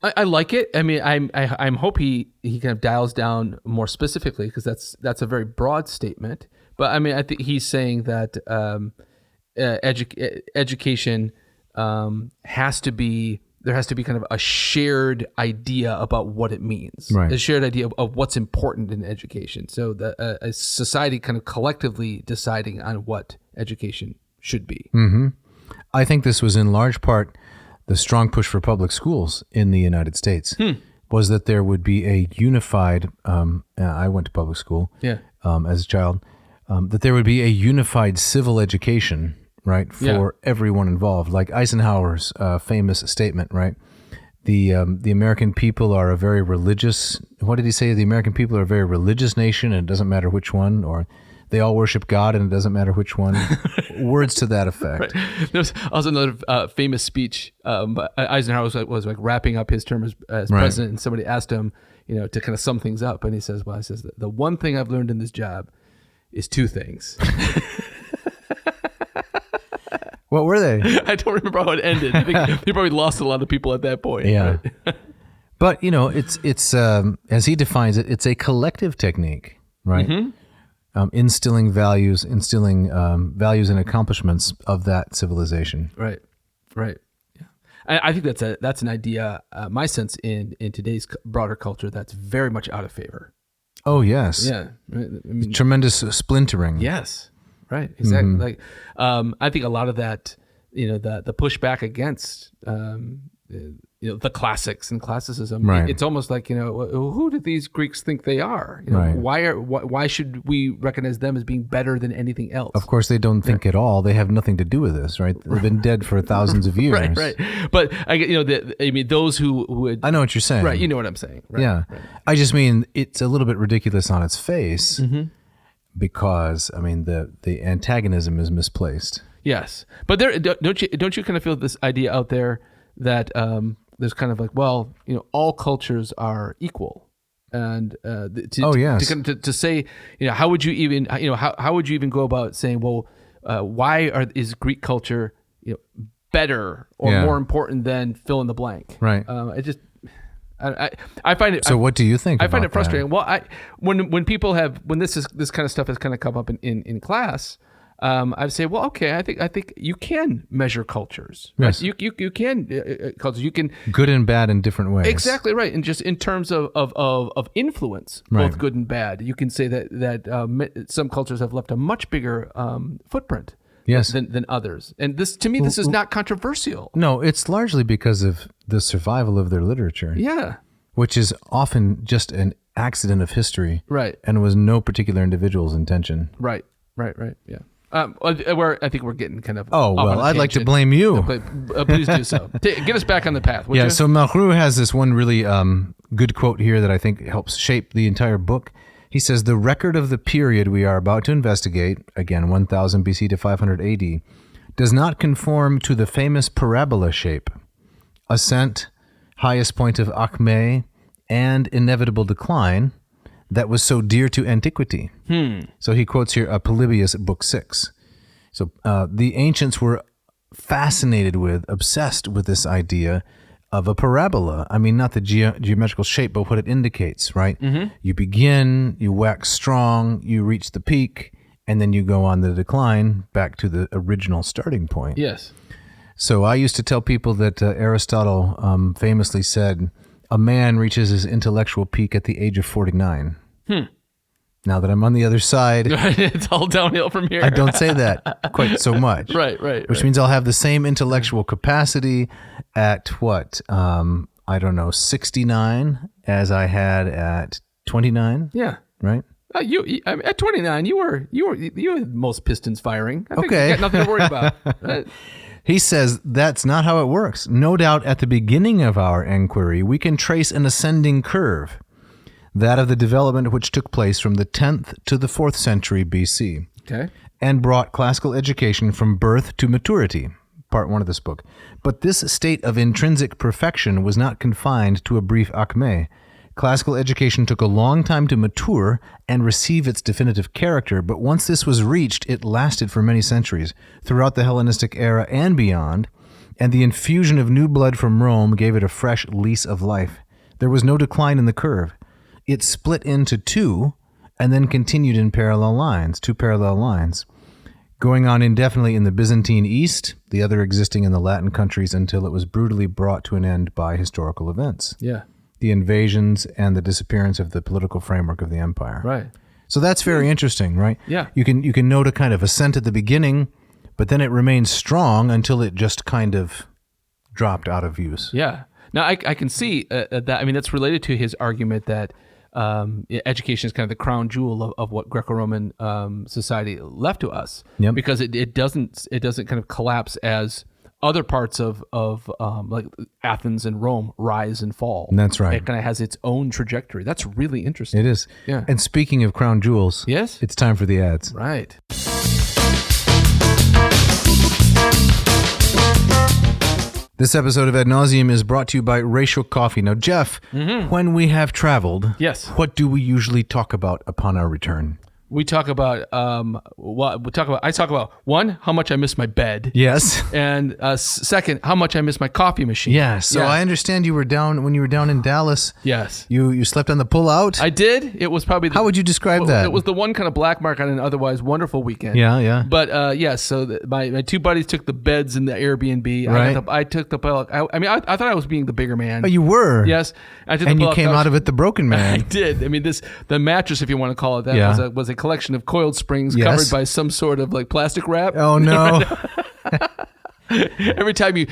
I like it. I mean, I'm hope he kind of dials down more specifically, because that's a very broad statement. But I mean, I think he's saying that education there has to be kind of a shared idea about what it means, right. A shared idea of what's important in education. So a society kind of collectively deciding on what education should be. Mm-hmm. I think this was in large part the strong push for public schools in the United States, was that there would be a unified, I went to public school as a child, that there would be a unified civil education, right, for everyone involved. Like Eisenhower's famous statement, right? The American people are a very religious, what did he say? The American people are a very religious nation, and it doesn't matter which one, or they all worship God, and it doesn't matter which one. Words to that effect. Right. There was also another famous speech. Eisenhower was like wrapping up his term as president, and somebody asked him, to kind of sum things up, and he says, the one thing I've learned in this job is two things. What were they? I don't remember how it ended. I think he probably lost a lot of people at that point. Yeah. Right? But, it's as he defines it, it's a collective technique, right? Mm-hmm. Instilling values and accomplishments of that civilization. Right. Yeah. I think that's an idea, my sense, in today's broader culture that's very much out of favor. Oh, yes. Yeah. I mean, tremendous splintering. Yes. Right. Exactly. Mm-hmm. Like, I think a lot of that, the pushback against, the classics and classicism. Right. It's almost like, who do these Greeks think they are? Right. Why should we recognize them as being better than anything else? Of course, they don't think at all. They have nothing to do with this, right? They've been dead for thousands of years. Right. But those who would. I know what you're saying. Right. You know what I'm saying. Right, yeah. Right. I just mean it's a little bit ridiculous on its face. Mm-hmm. Because the antagonism is misplaced. Yes, but don't you kind of feel this idea out there that there's kind of like, all cultures are equal, and to say, how would you even how would you even go about saying, why is Greek culture better or more important than fill in the blank? Right. I find it. So what do you think? I find it frustrating. That? Well, when people when this kind of stuff has kind of come up in class, I say, okay, I think you can measure cultures. Yes. Right? You can cultures. You can good and bad in different ways. Exactly right, and just in terms of influence, both good and bad. You can say that some cultures have left a much bigger footprint. Yes. Than others. And this is not controversial. No, it's largely because of the survival of their literature. Yeah. Which is often just an accident of history. Right. And was no particular individual's intention. Right. Yeah. Where I think we're getting kind of. Oh, well, I'd like to blame you. Please do so. Get us back on the path. Would you? So Marrou has this one really good quote here that I think helps shape the entire book. He says, the record of the period we are about to investigate, again, 1000 BC to 500 AD, does not conform to the famous parabola shape, ascent, highest point of acme, and inevitable decline that was so dear to antiquity. So he quotes here Polybius, Book 6. So the ancients were fascinated with, obsessed with this idea of a parabola. I mean, not the geometrical shape, but what it indicates, right? Mm-hmm. You begin, you wax strong, you reach the peak, and then you go on the decline back to the original starting point. Yes. So I used to tell people that Aristotle famously said, a man reaches his intellectual peak at the age of 49. Now that I'm on the other side, it's all downhill from here. I don't say that quite so much. Right. Which means I'll have the same intellectual capacity at what? I don't know, 69 as I had at 29. Yeah. Right. At 29, you had most pistons firing. I think okay. You got nothing to worry about. Right? He says that's not how it works. No doubt at the beginning of our inquiry, we can trace an ascending curve. That of the development which took place from the 10th to the 4th century BC. Okay. And brought classical education from birth to maturity, part 1 of this book. But this state of intrinsic perfection was not confined to a brief acme. Classical education took a long time to mature and receive its definitive character, but once this was reached, it lasted for many centuries, throughout the Hellenistic era and beyond, and the infusion of new blood from Rome gave it a fresh lease of life. There was no decline in the curve. It split into two and then continued in two parallel lines. going on indefinitely in the Byzantine East, the other existing in the Latin countries until it was brutally brought to an end by historical events. Yeah. The invasions and the disappearance of the political framework of the empire. Right. So that's very interesting, right? Yeah. You can note a kind of ascent at the beginning, but then it remained strong until it just kind of dropped out of use. Yeah. Now, I can see that. I mean, that's related to his argument that education is kind of the crown jewel of what Greco-Roman society left to us, because it doesn't kind of collapse as other parts of like Athens and Rome rise and fall. That's right. It kind of has its own trajectory. That's really interesting. It is. Yeah. And speaking of crown jewels, yes, it's time for the ads. Right. This episode of Ad Nauseam is brought to you by Racial Coffee. Now, Jeff, when we have traveled, yes, what do we usually talk about upon our return? We talk about I talk about one, how much I miss my bed. Yes. And second, how much I miss my coffee machine. Yeah. So I understand you were down when you were down in Dallas. Yes. You slept on the pull-out. I did. It was probably how would you describe that? It was the one kind of black mark on an otherwise wonderful weekend. Yeah. But so my two buddies took the beds in the Airbnb. Right. I took the pull-out. I thought I was being the bigger man. Oh, you were. Yes. I took and the you came out of it the broken man. I did. I mean, the mattress, if you want to call it that, was a collection of coiled springs covered by some sort of like plastic wrap. Oh no. Every time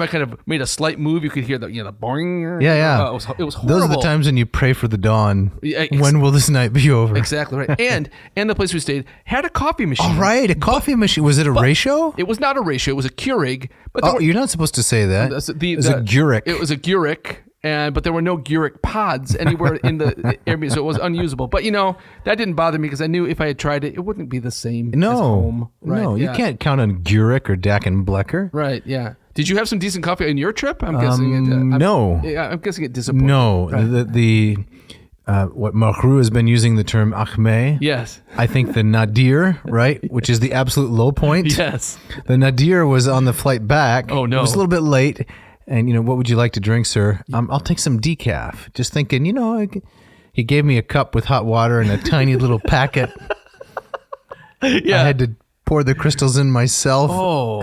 I kind of made a slight move, you could hear the boing. Yeah. It was horrible. Those are the times when you pray for the dawn. Yeah, when will this night be over? Exactly right. And the place we stayed had a coffee machine. All right, a coffee machine. Was it a ratio? It was not a ratio. It was a Keurig. But you're not supposed to say that. It was a Keurig. It was a Keurig. But there were no Keurig pods anywhere in the Airbnb, so it was unusable. But that didn't bother me because I knew if I had tried it, it wouldn't be the same as home. Right? No, you can't count on Keurig or Dack and Blecker. Right? Yeah. Did you have some decent coffee on your trip? I'm guessing it. No. I'm guessing it disappointed. No, right. What Marrou has been using the term achme. Yes. I think the nadir, right, which is the absolute low point. Yes. The nadir was on the flight back. Oh no, it was a little bit late. And, what would you like to drink, sir? I'll take some decaf. Just thinking, he gave me a cup with hot water and a tiny little packet. Yeah. I had to pour the crystals in myself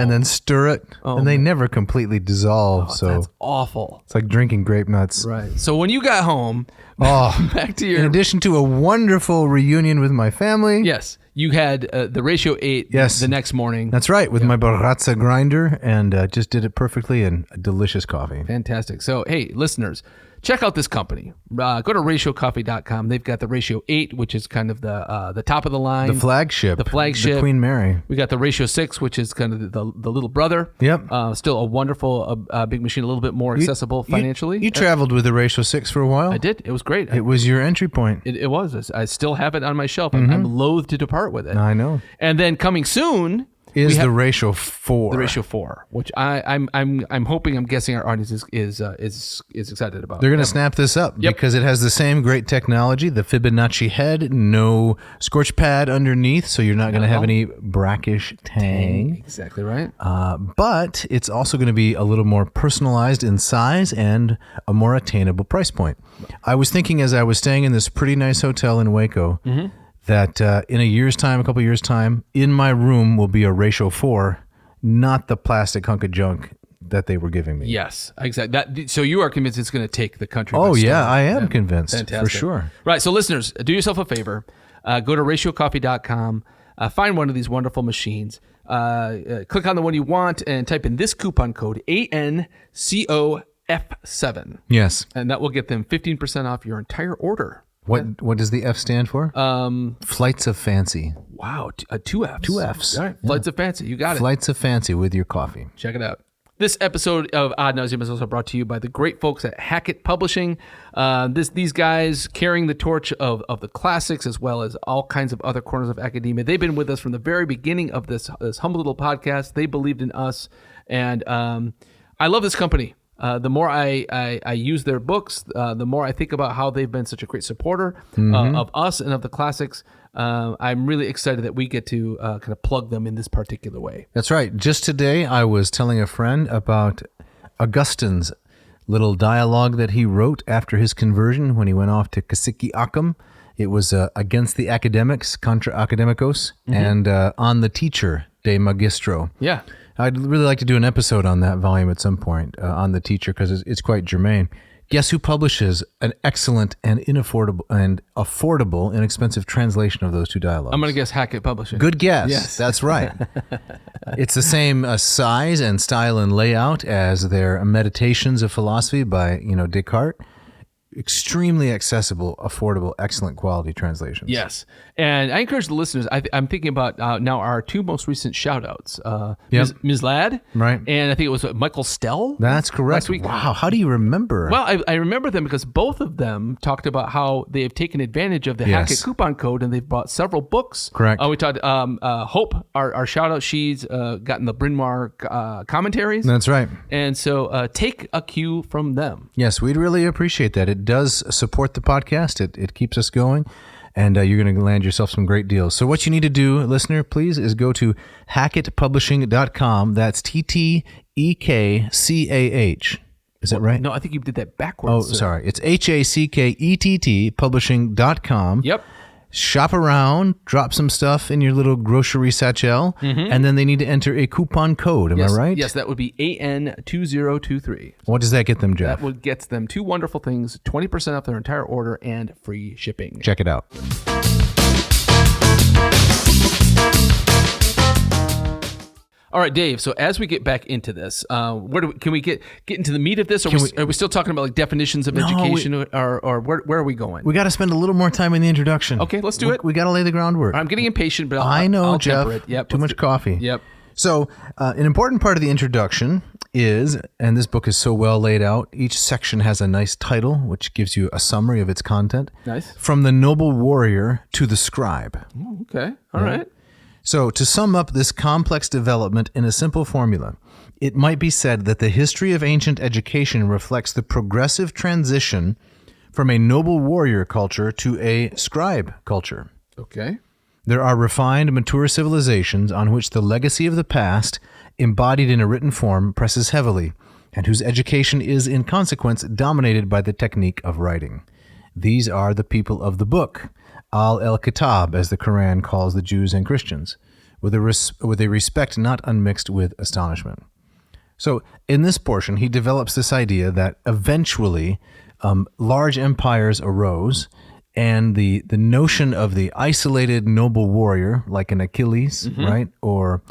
and then stir it. And they never completely dissolve. So that's awful. It's like drinking grape nuts. Right. So when you got home, back to your... In addition to a wonderful reunion with my family. Yes. You had the Ratio 8 the next morning. That's right, with my Baratza grinder, and just did it perfectly, and a delicious coffee. Fantastic. So, hey, listeners, check out this company. Go to ratiocoffee.com. They've got the Ratio 8, which is kind of the top of the line. The flagship. The Queen Mary. We got the Ratio 6, which is kind of the little brother. Yep. Still a wonderful big machine, a little bit more accessible financially. You traveled with the Ratio 6 for a while? I did. It was great. It was your entry point. It was. I still have it on my shelf. I'm loath to depart with it. I know. And then coming soon is the Ratio 4. The Ratio 4, which I'm hoping, I'm guessing our audience is excited about. They're going to snap this up because it has the same great technology, the Fibonacci head, no scorch pad underneath, so you're not going to have any brackish tang. Exactly right. But it's also going to be a little more personalized in size and a more attainable price point. I was thinking as I was staying in this pretty nice hotel in Waco, that in a couple years' time, in my room will be a Ratio 4, not the plastic hunk of junk that they were giving me. Yes, exactly. So you are convinced it's going to take the country by storm. I am convinced. Fantastic. For sure. Right, so listeners, do yourself a favor. Go to ratiocoffee.com, find one of these wonderful machines, click on the one you want, and type in this coupon code, ANCOF7. Yes. And that will get them 15% off your entire order. What does the F stand for? Flights of Fancy. Wow, 2 Fs. 2 Fs. All right, Flights of Fancy. You got it. Flights of Fancy with your coffee. Check it out. This episode of Ad Nauseam is also brought to you by the great folks at Hackett Publishing. These guys carrying the torch of the classics as well as all kinds of other corners of academia. They've been with us from the very beginning of this humble little podcast. They believed in us, and I love this company. The more I use their books, the more I think about how they've been such a great supporter of us and of the classics. I'm really excited that we get to kind of plug them in this particular way. That's right. Just today, I was telling a friend about Augustine's little dialogue that he wrote after his conversion when he went off to Kasiki Akam It was Against the Academics, Contra Academicos, and On the Teacher, De Magistro. Yeah. I'd really like to do an episode on that volume at some point, on the teacher, because it's quite germane. Guess who publishes an excellent and affordable, inexpensive translation of those two dialogues? I'm going to guess Hackett Publishing. Good guess. Yes. That's right. It's the same size and style and layout as their Meditations of Philosophy by Descartes. Extremely accessible, affordable, excellent quality translations. Yes. And I encourage the listeners, I'm thinking about now our two most recent shout-outs. Ms. Ladd. Right. And I think it was Michael Stell. That's correct. Last week. Wow. How do you remember? Well, I remember them because both of them talked about how they have taken advantage of the Hackett coupon code, and they've bought several books. Correct. We talked Hope, our shout-out, she's gotten the Bryn Mawr commentaries. That's right. And so take a cue from them. Yes, we'd really appreciate that. It does support the podcast. It keeps us going, and you're going to land yourself some great deals. So what you need to do, listener, please, is go to hackettpublishing.com. That's TTEKCAH. Is that right? No, I think you did that backwards. Oh, sorry. It's HACKETT publishing.com. Yep. Shop around, drop some stuff in your little grocery satchel, and then they need to enter a coupon code. Am I right? Yes, that would be AN2023. What does that get them, Jeff? That would get them two wonderful things, 20% off their entire order and free shipping. Check it out. All right, Dave. So as we get back into this, can we get into the meat of this? Are we still talking about like definitions of education, or where are we going? We got to spend a little more time in the introduction. Okay, let's do it. We got to lay the groundwork. I'm getting impatient, but I know, I'll Jeff. temper it. Yep, too much coffee. Yep. So an important part of the introduction is, and this book is so well laid out, each section has a nice title, which gives you a summary of its content. Nice. From the noble warrior to the scribe. Oh, okay. All right. So to sum up this complex development in a simple formula, it might be said that the history of ancient education reflects the progressive transition from a noble warrior culture to a scribe culture. Okay. There are refined, mature civilizations on which the legacy of the past, embodied in a written form, presses heavily, and whose education is, in consequence, dominated by the technique of writing. These are the people of the book, al-Kitab, as the Quran calls the Jews and Christians, with a respect not unmixed with astonishment. So in this portion, he develops this idea that eventually large empires arose, and the notion of the isolated noble warrior, like an Achilles, right, or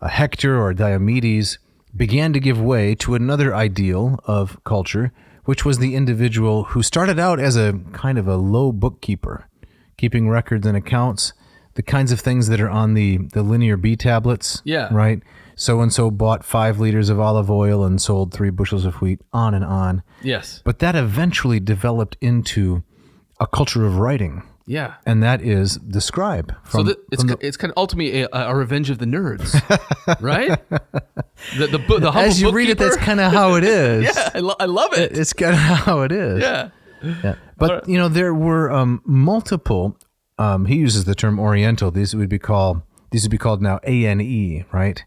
a Hector or Diomedes, began to give way to another ideal of culture, which was the individual who started out as a kind of a low bookkeeper, keeping records and accounts, the kinds of things that are on the linear B tablets, right? So-and-so bought 5 liters of olive oil and sold 3 bushels of wheat, on and on. Yes. But that eventually developed into a culture of writing. Yeah. And that is the scribe. It's kind of ultimately a revenge of the nerds, right? The humble As you read it, that's kind of how it is. Yeah, I love it. It's kind of how it is. Yeah. But, there were multiple, he uses the term Oriental. These would be called now ANE, right?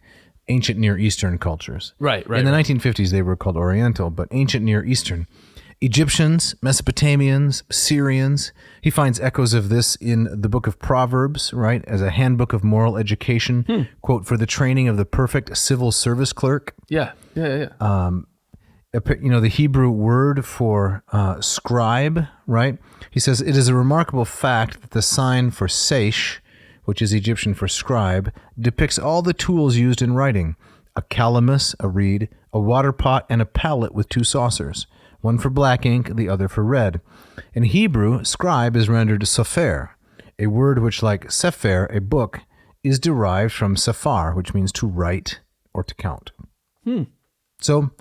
Ancient Near Eastern cultures. Right. In the 1950s, they were called Oriental, but Ancient Near Eastern. Egyptians, Mesopotamians, Syrians. He finds echoes of this in the book of Proverbs, right, as a handbook of moral education, quote, for the training of the perfect civil service clerk. Yeah. The Hebrew word for scribe, right? He says, it is a remarkable fact that the sign for seish, which is Egyptian for scribe, depicts all the tools used in writing: a calamus, a reed, a water pot, and a palette with 2 saucers, one for black ink, the other for red. In Hebrew, scribe is rendered sefer, a word which, like sefer, a book, is derived from safar, which means to write or to count. So,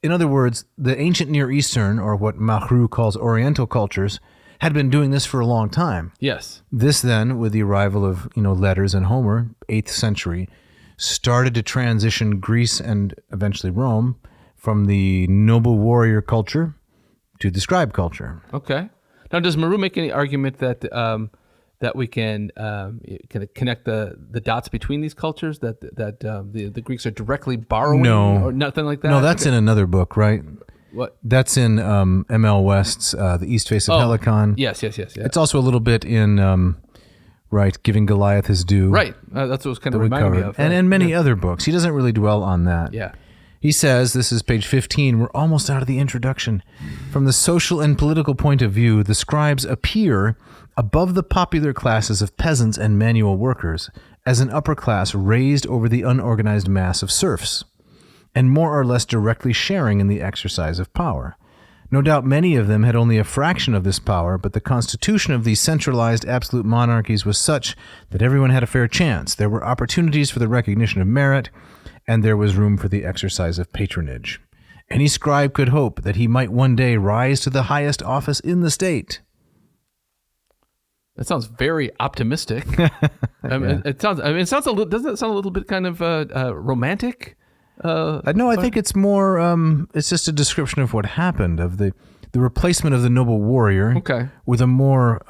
in other words, the ancient Near Eastern, or what Marrou calls Oriental cultures, had been doing this for a long time. Yes. This then, with the arrival of letters and Homer, 8th century, started to transition Greece and eventually Rome from the noble warrior culture to the scribe culture. Okay. Now, does Marrou make any argument that that we can kind of connect the dots between these cultures? That the Greeks are directly borrowing, or nothing like that? No, that's in another book, right? What? That's in M.L. West's The East Face of Helicon. Yes. It's also a little bit in, Giving Goliath His Due. Right. That's what was kind of reminding me of. And many other books. He doesn't really dwell on that. Yeah. He says, this is page 15, we're almost out of the introduction. From the social and political point of view, the scribes appear above the popular classes of peasants and manual workers as an upper class raised over the unorganized mass of serfs, and more or less directly sharing in the exercise of power. No doubt many of them had only a fraction of this power, but the constitution of these centralized absolute monarchies was such that everyone had a fair chance. There were opportunities for the recognition of merit, and there was room for the exercise of patronage. Any scribe could hope that he might one day rise to the highest office in the state. That sounds very optimistic. It sounds a little. Doesn't it sound a little bit kind of romantic? No, I think it's more. It's just a description of what happened, of the replacement of the noble warrior, with a more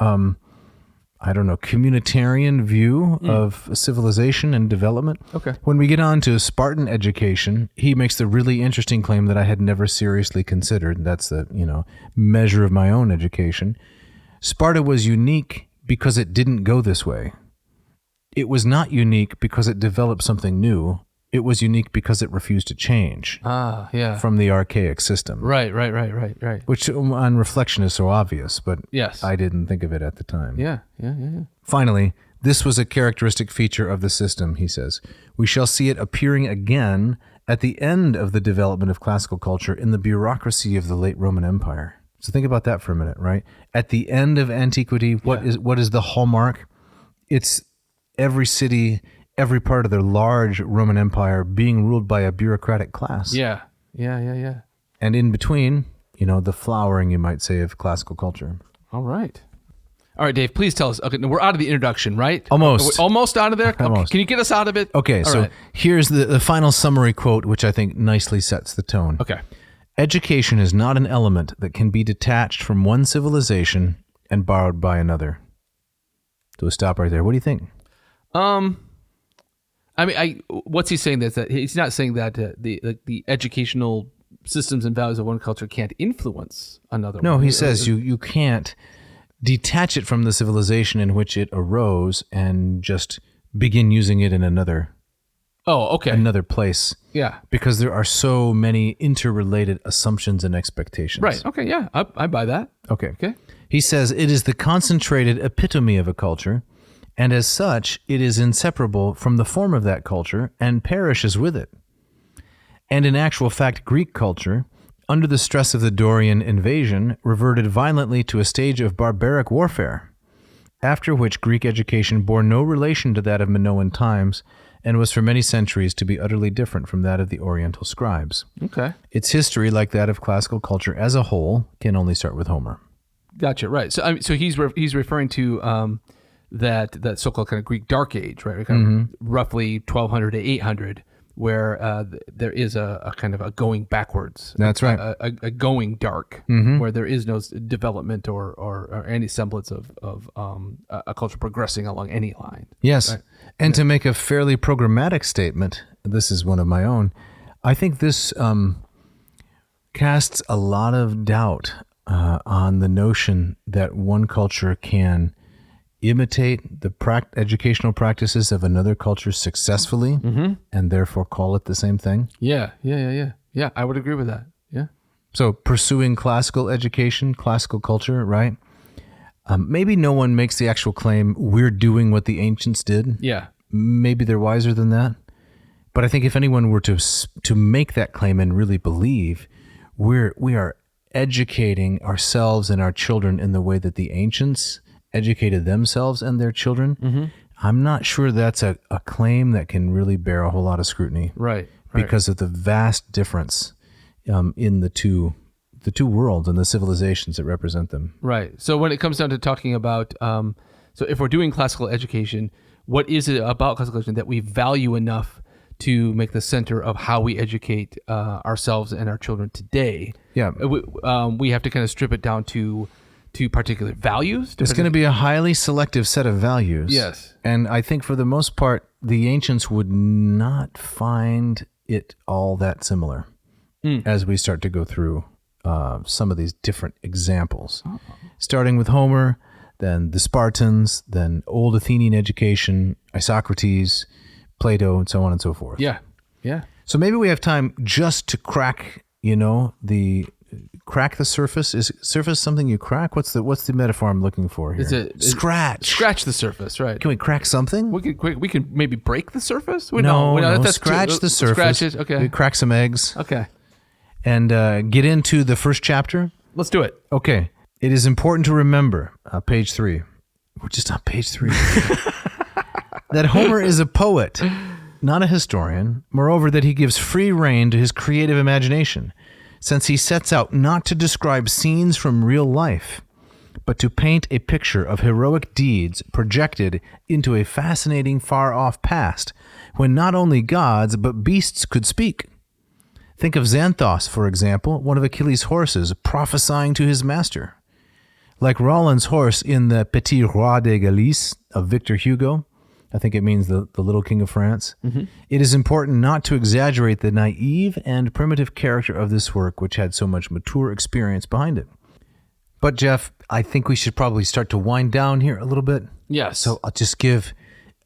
communitarian view of civilization and development. Okay. When we get on to Spartan education, he makes the really interesting claim that I had never seriously considered. That's the measure of my own education. Sparta was unique because it didn't go this way. It was not unique because it developed something new. It was unique because it refused to change from the archaic system. Right. Which on reflection is so obvious, but yes. I didn't think of it at the time. Yeah. Finally, this was a characteristic feature of the system, he says. We shall see it appearing again at the end of the development of classical culture in the bureaucracy of the late Roman Empire. So think about that for a minute, right? At the end of Antiquity, what is the hallmark? It's every city, every part of the large Roman Empire being ruled by a bureaucratic class. Yeah. And in between, the flowering, you might say, of classical culture. All right, Dave, please tell us. Okay, we're out of the introduction, right? Almost. Almost out of there? Almost. Okay, can you get us out of it? Okay, here's the final summary quote, which I think nicely sets the tone. Okay. Education is not an element that can be detached from one civilization and borrowed by another. So we'll stop right there. What do you think? What's he saying? That he's not saying that the educational systems and values of one culture can't influence another. No, he says you can't detach it from the civilization in which it arose and just begin using it in another. Oh, okay. Another place. Yeah. Because there are so many interrelated assumptions and expectations. Right. Okay. Yeah. I buy that. Okay. He says it is the concentrated epitome of a culture, and as such, it is inseparable from the form of that culture and perishes with it. And in actual fact, Greek culture, under the stress of the Dorian invasion, reverted violently to a stage of barbaric warfare, after which Greek education bore no relation to that of Minoan times, and was for many centuries to be utterly different from that of the Oriental scribes. Okay. Its history, like that of classical culture as a whole, can only start with Homer. Gotcha. Right. So he's referring to that so-called kind of Greek Dark Age, right? Kind of roughly 1200 to 800, where there is a kind of a going backwards. That's right. A going dark, where there is no development or any semblance of a culture progressing along any line. Yes. Right? And to make a fairly programmatic statement, this is one of my own, I think this casts a lot of doubt on the notion that one culture can imitate the educational practices of another culture successfully and therefore call it the same thing. Yeah, I would agree with that. Yeah. So pursuing classical education, classical culture, right? Maybe no one makes the actual claim, we're doing what the ancients did. Yeah. Maybe they're wiser than that. But I think if anyone were to make that claim and really believe, we are educating ourselves and our children in the way that the ancients educated themselves and their children, I'm not sure that's a claim that can really bear a whole lot of scrutiny. Right. Because of the vast difference in the two worlds and the civilizations that represent them. Right. So when it comes down to talking about, so if we're doing classical education, what is it about classical education that we value enough to make the center of how we educate ourselves and our children today? Yeah. We have to kind of strip it down to particular values. There's going to be a highly selective set of values. Yes. And I think for the most part, the ancients would not find it all that similar as we start to go through some of these different examples, starting with Homer, then the Spartans, then old Athenian education, Isocrates, Plato, and so on and so forth. Yeah, yeah. So maybe we have time just to crack, crack the surface. Is surface something you crack? What's the metaphor I'm looking for here? Scratch the surface, right? Can we crack something? We can maybe break the surface. No, scratch the surface. Scratch it. Okay. We crack some eggs. Okay. And get into the first chapter. Let's do it. Okay. It is important to remember, page 3. We're just on page 3. That Homer is a poet, not a historian. Moreover, that he gives free rein to his creative imagination, since he sets out not to describe scenes from real life, but to paint a picture of heroic deeds projected into a fascinating far-off past, when not only gods but beasts could speak. Think of Xanthos, for example, one of Achilles' horses, prophesying to his master. Like Roland's horse in the Petit Roi de Galice of Victor Hugo, I think it means the little king of France. Mm-hmm. It is important not to exaggerate the naive and primitive character of this work, which had so much mature experience behind it. But Jeff, I think we should probably start to wind down here a little bit. Yes. So I'll just give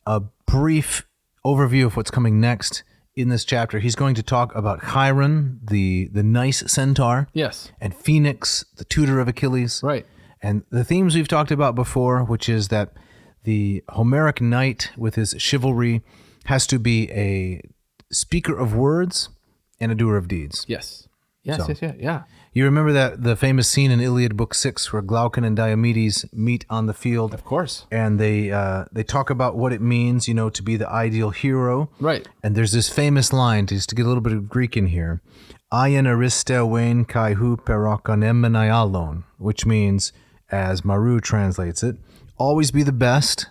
a brief overview of what's coming next in this chapter. He's going to talk about Chiron, the nice centaur. Yes. And Phoenix, the tutor of Achilles. Right. And the themes we've talked about before, which is that the Homeric knight with his chivalry has to be a speaker of words and a doer of deeds. Yes. Yeah. You remember that the famous scene in Iliad Book 6 where Glaucon and Diomedes meet on the field? Of course. And they talk about what it means, to be the ideal hero. Right. And there's this famous line, just to get a little bit of Greek in here, Aien aristeuen kai hu perokonemmenaialon, which means, as Marrou translates it, always be the best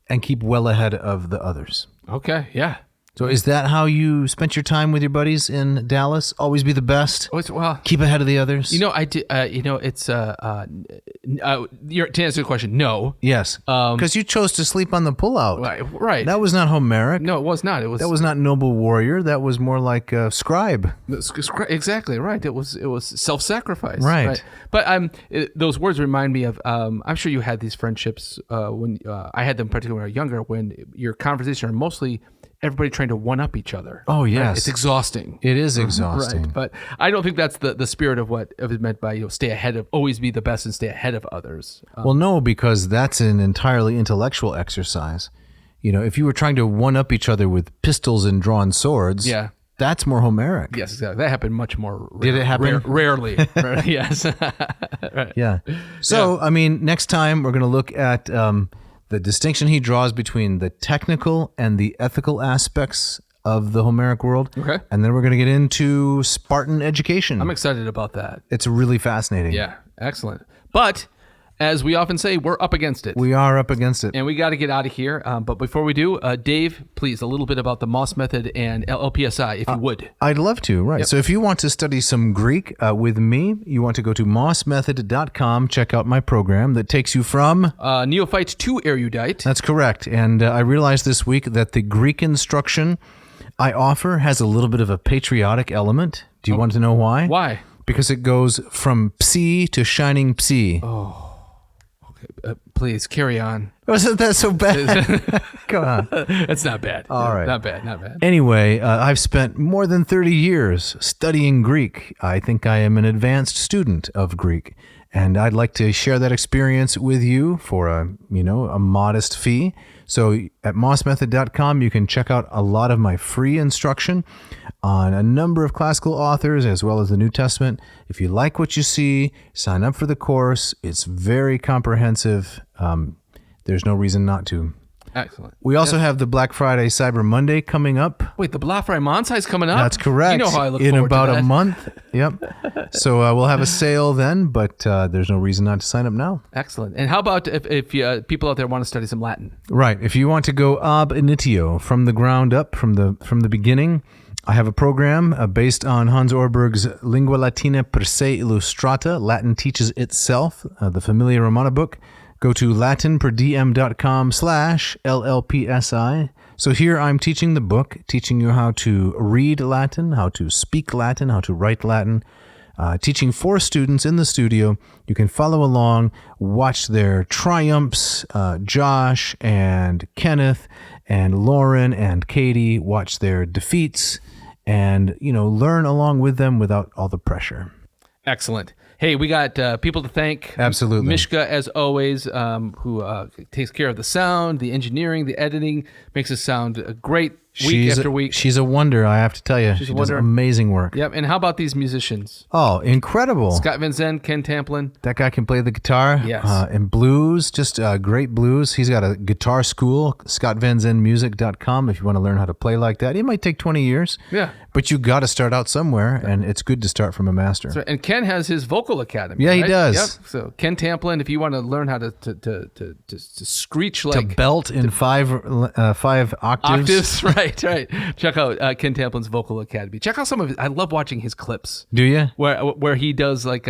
and keep well ahead of the others. Okay, yeah. So is that how you spent your time with your buddies in Dallas? Always be the best? Well, keep ahead of the others? I did, it's, to answer the question, no. Yes, because you chose to sleep on the pullout. Right. That was not Homeric. No, it was not. That was not noble warrior. That was more like scribe. Exactly, right. It was self-sacrifice. Right. But those words remind me of, I'm sure you had these friendships when I had them particularly when I was younger, when your conversations are mostly everybody trying to one-up each other. Oh, yes. Right? It's exhausting. It is exhausting. Right. But I don't think that's the spirit of what is meant by, stay ahead of, always be the best and stay ahead of others. Well, no, because that's an entirely intellectual exercise. If you were trying to one-up each other with pistols and drawn swords, yeah, that's more Homeric. Yes, exactly. That happened much more Did it happen? Rarely. Yes. Right. Yeah. So, next time we're going to look at the distinction he draws between the technical and the ethical aspects of the Homeric world. Okay. And then we're going to get into Spartan education. I'm excited about that. It's really fascinating. Yeah, excellent. But as we often say, we're up against it. We are up against it. And we got to get out of here. But before we do, Dave, please, a little bit about the Moss method and LPSI, if you would. I'd love to, right. Yep. So if you want to study some Greek with me, you want to go to mossmethod.com, check out my program that takes you from... neophyte to erudite. That's correct. And I realized this week that the Greek instruction I offer has a little bit of a patriotic element. Do you want to know why? Why? Because it goes from psi to shining psi. Oh. Please carry on. Wasn't that so bad? Come on. That's not bad. All right. Not bad. Anyway, I've spent more than 30 years studying Greek. I think I am an advanced student of Greek. And I'd like to share that experience with you for a modest fee. So at mossmethod.com, you can check out a lot of my free instruction on a number of classical authors as well as the New Testament. If you like what you see, sign up for the course. It's very comprehensive. There's no reason not to. Excellent. We also have the Black Friday Cyber Monday coming up. Wait, the Black Friday Monday is coming up? That's correct. You know how I look in forward about to that. a month. Yep. So we'll have a sale then, but there's no reason not to sign up now. Excellent. And how about if people out there want to study some Latin? Right. If you want to go ab initio, from the ground up, from the beginning, I have a program based on Hans Orberg's Lingua Latina per se illustrata, Latin teaches itself, the Familia Romana book. Go to latinperdiem.com/LLPSI. So here I'm teaching the book, teaching you how to read Latin, how to speak Latin, how to write Latin. teaching 4 students in the studio. You can follow along, watch their triumphs. Josh and Kenneth and Lauren and Katie, watch their defeats and, learn along with them without all the pressure. Excellent. Hey, we got people to thank. Absolutely. Mishka, as always, who takes care of the sound, the engineering, the editing, makes us sound great week after week. She's a wonder, I have to tell you. She does amazing work. Yep. And how about these musicians? Oh, incredible. Scott Van Zandt, Ken Tamplin. That guy can play the guitar. Yes. And blues, just great blues. He's got a guitar school, scottvanzandmusic.com, if you want to learn how to play like that. It might take 20 years. Yeah. But you got to start out somewhere, and it's good to start from a master. Right. And Ken has his vocal academy. Yeah, right? he does. Yep. So Ken Tamplin, if you want to learn how to screech like... To belt in five octaves. Right. Check out Ken Tamplin's Vocal Academy. Check out some of his... I love watching his clips. Do you? Where he does like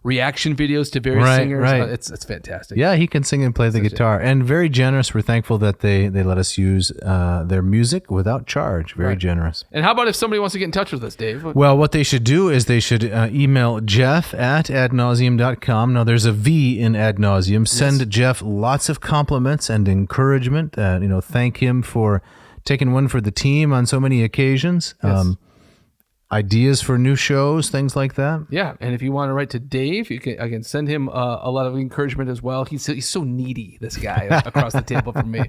reaction videos to various singers. Right. It's fantastic. Yeah, he can sing and play the guitar. And very generous. We're thankful that they let us use their music without charge. Very generous. And how about if somebody wants to get in touch with us, Dave? Well, what they should do is they should email jeff@adnauseum.com. Now, there's a V in ad nauseum. Send Jeff lots of compliments and encouragement. Thank him for taking one for the team on so many occasions. Yes. Ideas for new shows, things like that. Yeah, and if you want to write to Dave, you can again send him a lot of encouragement as well. He's so needy, this guy, across the table from me.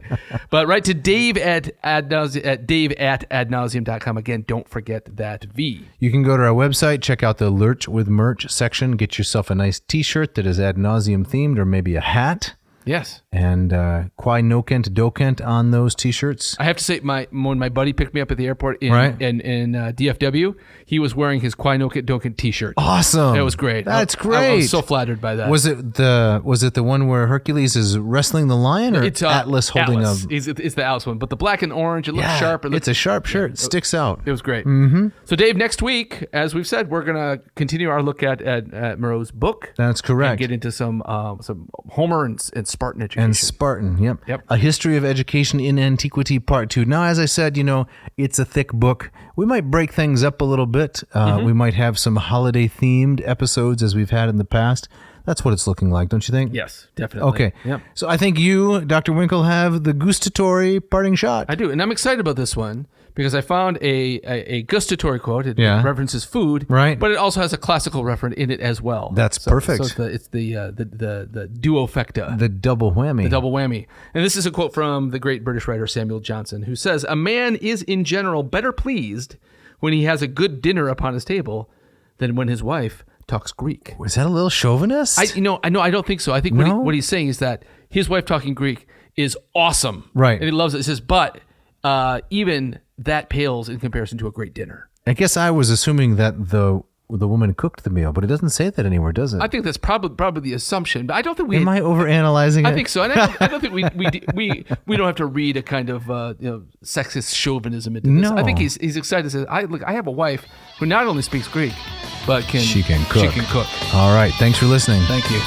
But write to Dave at adnauseum.com. Again, don't forget that V. You can go to our website, check out the Lurch with Merch section, get yourself a nice T-shirt that is Ad Nauseum themed, or maybe a hat. Yes. And Quai Nokent Dokent on those T-shirts. I have to say, when my buddy picked me up at the airport in DFW, he was wearing his Quai Nokent Dokent T-shirt. Awesome. It was great. That's great. I was so flattered by that. Was it the one where Hercules is wrestling the lion, or it's Atlas holding Atlas. It's the Atlas one, but the black and orange, it looks sharp. It's a sharp shirt. It sticks out. It was great. Mm-hmm. So, Dave, next week, as we've said, we're going to continue our look at Marrou's book. That's correct. And get into some Homer and Spartan education. And Spartan, yep. A History of Education in Antiquity, Part 2. Now, as I said, it's a thick book. We might break things up a little bit. We might have some holiday-themed episodes as we've had in the past. That's what it's looking like, don't you think? Yes, definitely. Okay. Yep. So I think you, Dr. Winkle, have the gustatory parting shot. I do, and I'm excited about this one because I found a gustatory quote. It references food, right? But it also has a classical reference in it as well. That's perfect. So it's the duofecta. The double whammy. The double whammy. And this is a quote from the great British writer Samuel Johnson, who says, "A man is in general better pleased when he has a good dinner upon his table than when his wife talks Greek." Was that a little chauvinist? I don't think so. I think what he's saying is that his wife talking Greek is awesome. Right. And he loves it. He says, but even that pales in comparison to a great dinner. I guess I was assuming that the woman cooked the meal, but it doesn't say that anywhere, does it? I think that's probably the assumption, but I don't think we... Am I overanalyzing it? I think so. And I don't think we don't have to read a kind of sexist chauvinism into this. No. I think he's excited to say, I have a wife who not only speaks Greek, but she can cook. She can cook. All right. Thanks for listening. Thank you.